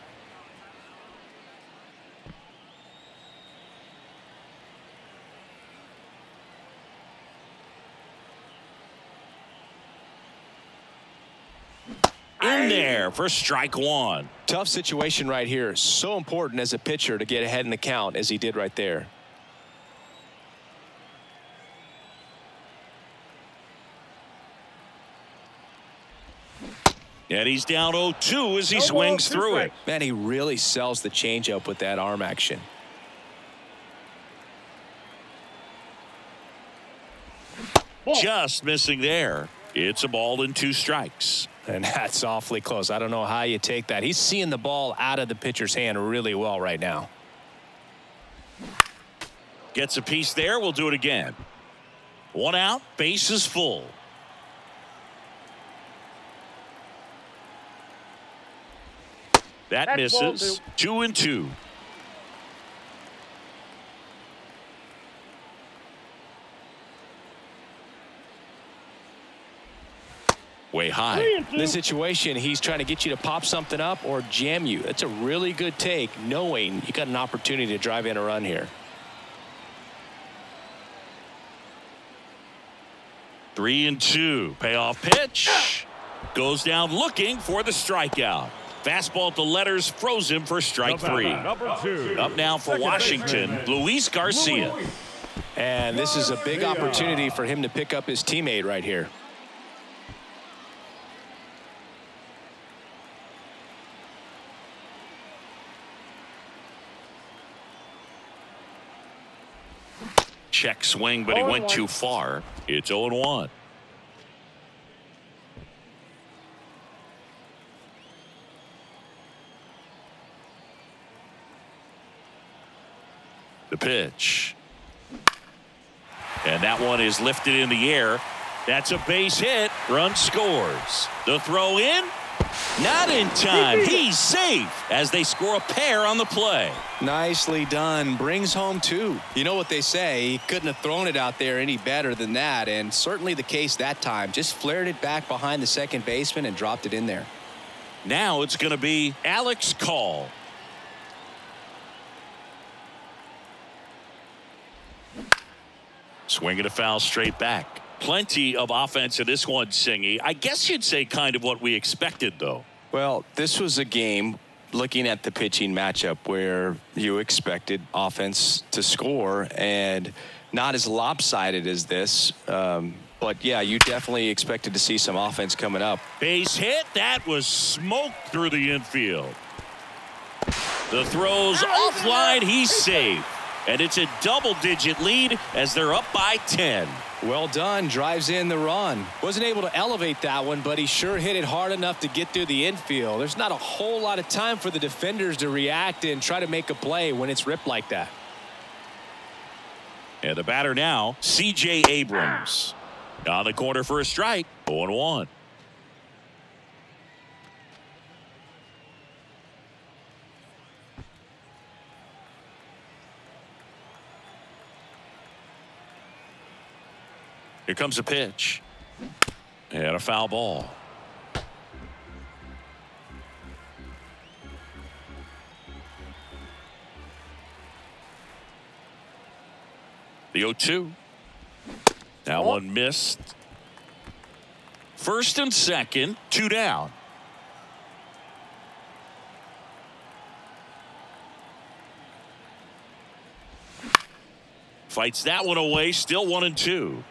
In there for strike 1. Tough situation right here. So important as a pitcher to get ahead in the count as he did right there. And he's down 0-2 as he swings through it. Man, he really sells the changeup with that arm action. Just missing there. It's a ball and 2 strikes. And that's awfully close. I don't know how you take that. He's seeing the ball out of the pitcher's hand really well right now. Gets a piece there. We'll do it again. 1 out. Base is full. That That's ball misses. 2-2. Way high. 3-2. In this situation, he's trying to get you to pop something up or jam you. That's a really good take, knowing you got an opportunity to drive in a run here. 3-2. Payoff pitch. Goes down looking for the strikeout. Fastball at the letters froze him for strike 3. Number 2. Up now for Washington, Luis Garcia. And this is a big opportunity for him to pick up his teammate right here. Check swing, but he went too far. It's 0-1. The pitch. And that one is lifted in the air. That's a base hit. Run scores. The throw in. Not in time. He's safe as they score a pair on the play. Nicely done. Brings home 2. You know what they say, he couldn't have thrown it out there any better than that, and certainly the case that time. Just flared it back behind the second baseman and dropped it in there. Now it's going to be Alex Call. Swinging a foul straight back. Plenty of offense in this one, Singy. I guess you'd say kind of what we expected, though. Well, this was a game, looking at the pitching matchup, where you expected offense to score, and not as lopsided as this. But, yeah, you definitely expected to see some offense coming up. Base hit. That was smoked through the infield. The throw's offline. He's safe. And it's a double-digit lead as they're up by 10. Well done. Drives in the run. Wasn't able to elevate that one, but he sure hit it hard enough to get through the infield. There's not a whole lot of time for the defenders to react and try to make a play when it's ripped like that. And the batter now, C.J. Abrams. On the corner for a strike. 0-1. Here comes a pitch. And a foul ball. The 0-2. That one missed. First and second, 2 down. Fights that one away, still 1-2.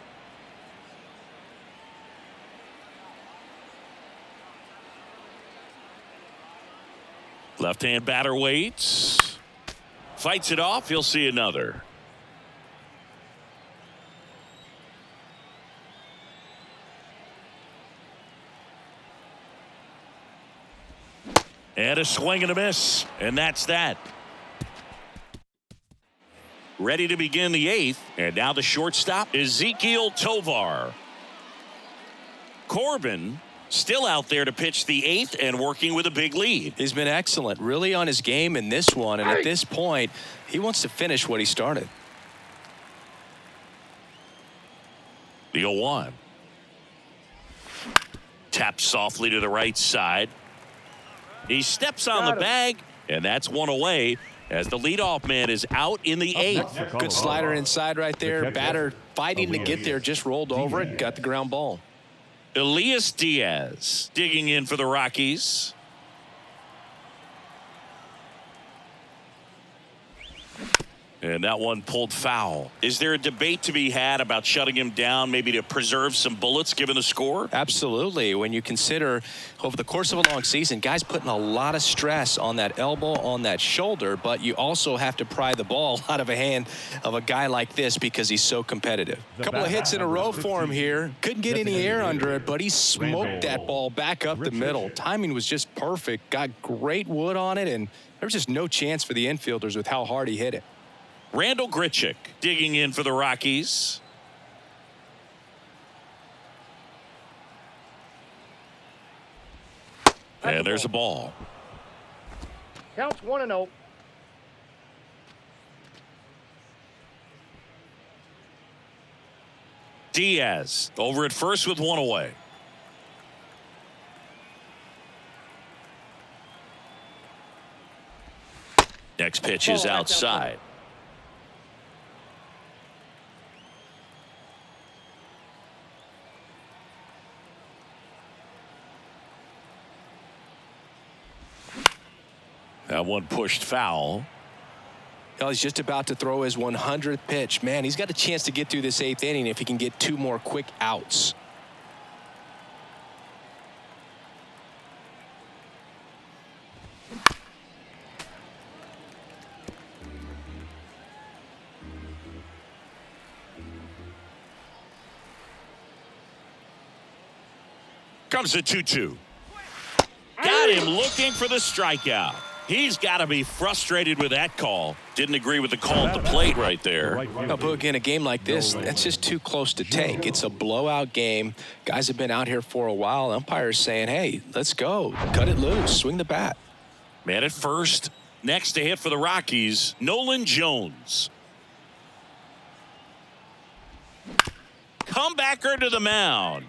Left-hand batter waits. Fights it off. He'll see another. And a swing and a miss. And that's that. Ready to begin the 8th. And now the shortstop, Ezekiel Tovar. Corbin still out there to pitch the 8th and working with a big lead. He's been excellent, really on his game in this one, and at this point, he wants to finish what he started. The 0-1. Taps softly to the right side. He steps on the bag, and that's one away as the leadoff man is out in the 8th. Good slider inside right there. Batter fighting to get there, just rolled over it, got the ground ball. Elias Diaz digging in for the Rockies. And that one pulled foul. Is there a debate to be had about shutting him down, maybe to preserve some bullets given the score? Absolutely. When you consider over the course of a long season, guys putting a lot of stress on that elbow, on that shoulder, but you also have to pry the ball out of a hand of a guy like this because he's so competitive. A couple of hits in a row for him here. Couldn't get any air under it, but he smoked that ball back up the middle. Timing was just perfect. Got great wood on it, and there was just no chance for the infielders with how hard he hit it. Randall Grichuk digging in for the Rockies. And there's a ball. Counts 1-0. Diaz over at first with one away. Next pitch is outside. That one pushed foul. Well, he's just about to throw his 100th pitch. Man, he's got a chance to get through this 8th inning if he can get 2 more quick outs. Comes the 2-2. Got him looking for the strikeout. He's got to be frustrated with that call. Didn't agree with the call at the plate right there. Now, Boog, in a game like this, that's just too close to take. It's a blowout game. Guys have been out here for a while. Umpires saying, hey, let's go. Cut it loose. Swing the bat. Man at first. Next to hit for the Rockies, Nolan Jones. Comebacker to the mound.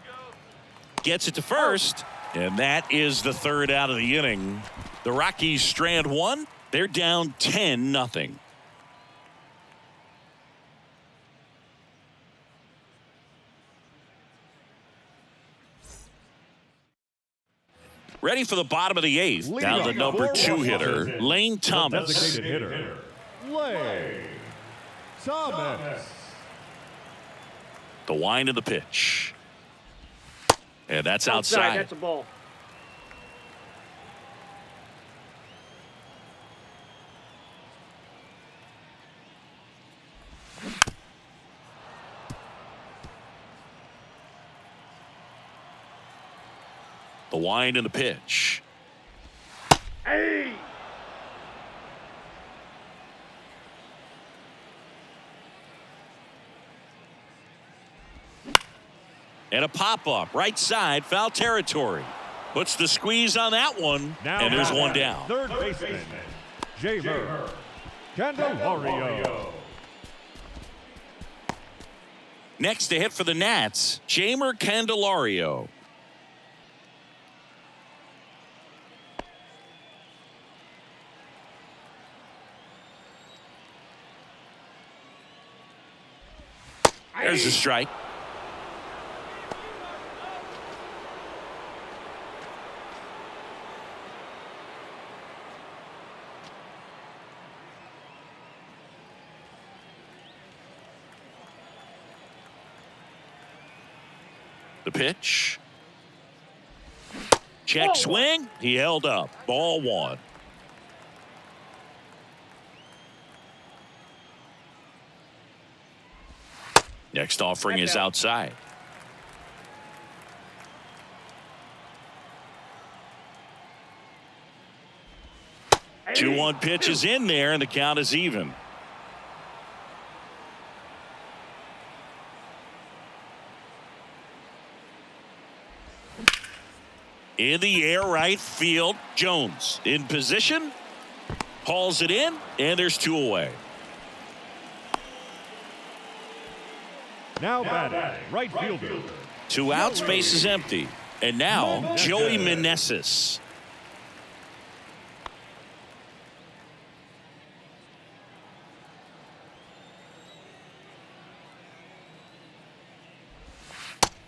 Gets it to first. And that is the 3rd out of the inning. The Rockies strand 1. They're down 10-0. Ready for the bottom of the 8th. Now the number 2 hitter, Lane Thomas. Designated hitter, Lane Thomas. The wind of the pitch. And that's outside. That's a ball. The wind and the pitch. Hey! And a pop-up, right side, foul territory. Puts the squeeze on that one, Now and there's one down. Third baseman, Jamer Candelario. Next to hit for the Nats, Jamer Candelario. There's a strike. The pitch. Check swing. He held up. Ball 1. Next offering is outside. Hey. 2-1 pitch is in there, and the count is even. In the air, right field. Jones in position. Hauls it in, and there's 2 away. Now batting, right fielder. 2 out, space is empty. And now, Joey Meneses.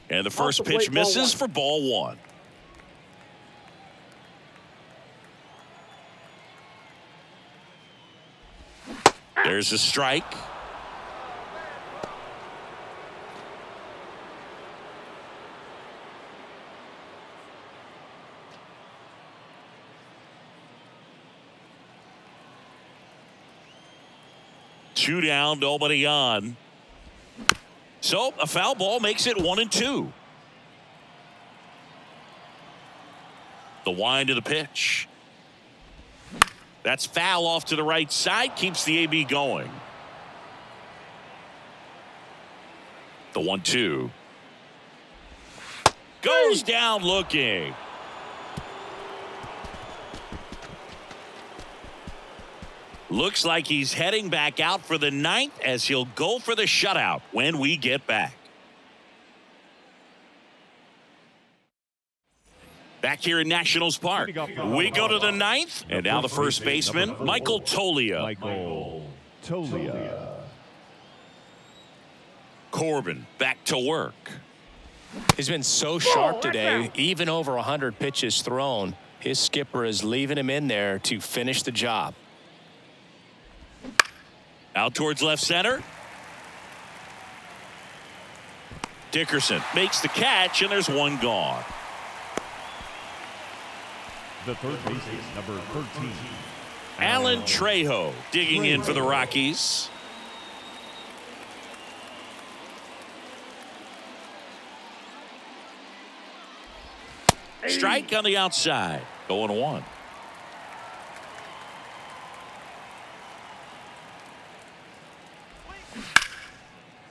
And the first pitch misses for ball 1. There's a strike. Two down, nobody on. So a foul ball makes it 1-2. The wind of the pitch. That's foul off to the right side. Keeps the AB going. The 1-2. Goes down looking. Looks like he's heading back out for the ninth as he'll go for the shutout when we get back. Back here in Nationals Park, we go to the ninth, and now the first baseman, Michael Toglia. Corbin back to work. He's been so sharp today, even over 100 pitches thrown. His skipper is leaving him in there to finish the job. Out towards left center. Dickerson makes the catch, and there's one gone. The third baseman, number 13. Alan Trejo digging in for the Rockies. Strike on the outside. 0-1.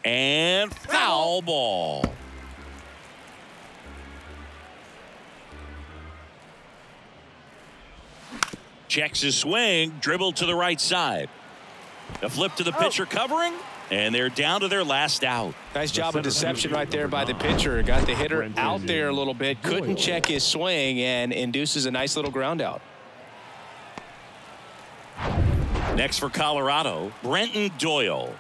And foul ball. Checks his swing, dribbled to the right side. A flip to the pitcher covering, and they're down to their last out. Nice job of deception right there by the pitcher. Got the hitter out there a little bit, couldn't check his swing, and induces a nice little ground out. Next for Colorado, Brenton Doyle.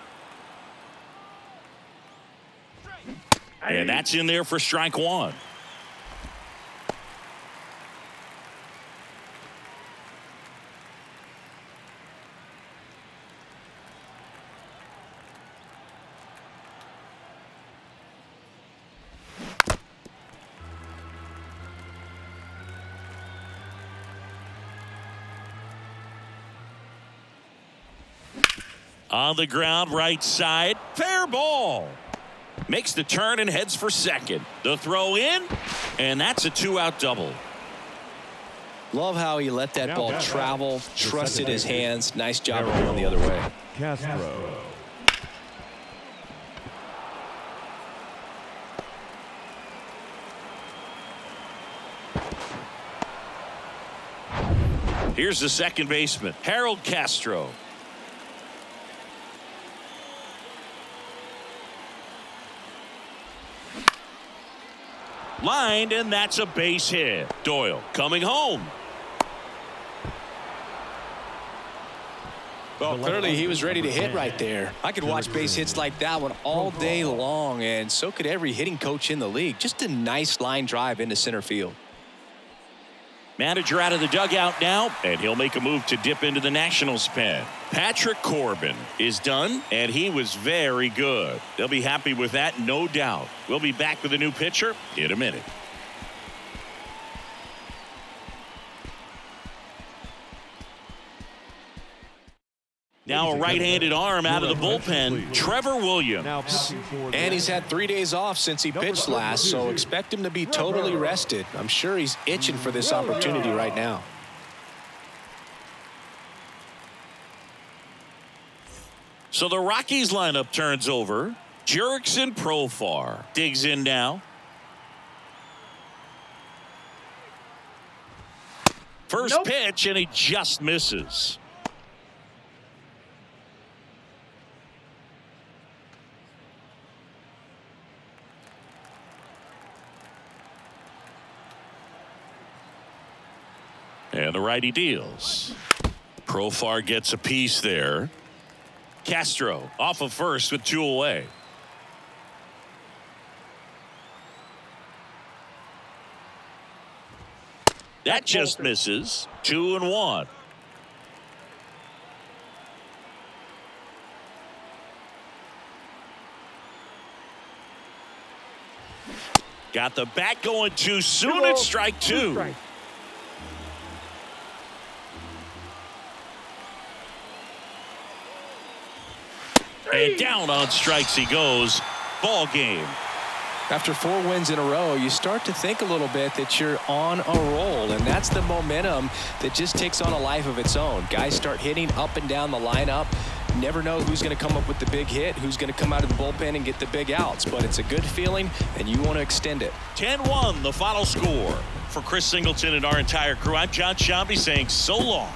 And that's in there for strike one. On the ground, right side, fair ball. Makes the turn and heads for second. The throw in, and that's a two-out double. Love how he let that ball travel, trusted his hands. Nice job of going the other way. Castro. Here's the second baseman, Harold Castro. Lined, and that's a base hit. Doyle coming home. Well, clearly he was ready to hit right there. I could watch base hits like that one all day long, and so could every hitting coach in the league. Just a nice line drive into center field. Manager out of the dugout now, and he'll make a move to dip into the Nationals pen. Patrick Corbin is done, and he was very good. They'll be happy with that, no doubt. We'll be back with a new pitcher in a minute. Now a right-handed arm out of the bullpen, Trevor Williams. And he's had 3 days off since he pitched last, so expect him to be totally rested. I'm sure he's itching for this opportunity right now. So the Rockies lineup turns over. Jurickson Profar digs in now. First pitch, and he just misses. And the righty deals. Profar gets a piece there. Castro off of first with 2 away. That just misses. 2-1. Got the bat going too soon. 2-0, It's strike 2. strikes. And down on strikes he goes. Ball game. After 4 wins in a row, you start to think a little bit that you're on a roll, and that's the momentum that just takes on a life of its own. Guys start hitting up and down the lineup. Never know who's going to come up with the big hit, who's going to come out of the bullpen and get the big outs, but it's a good feeling, and you want to extend it. 10-1 the final score. For Chris Singleton and our entire crew, I'm John Shambi saying so long.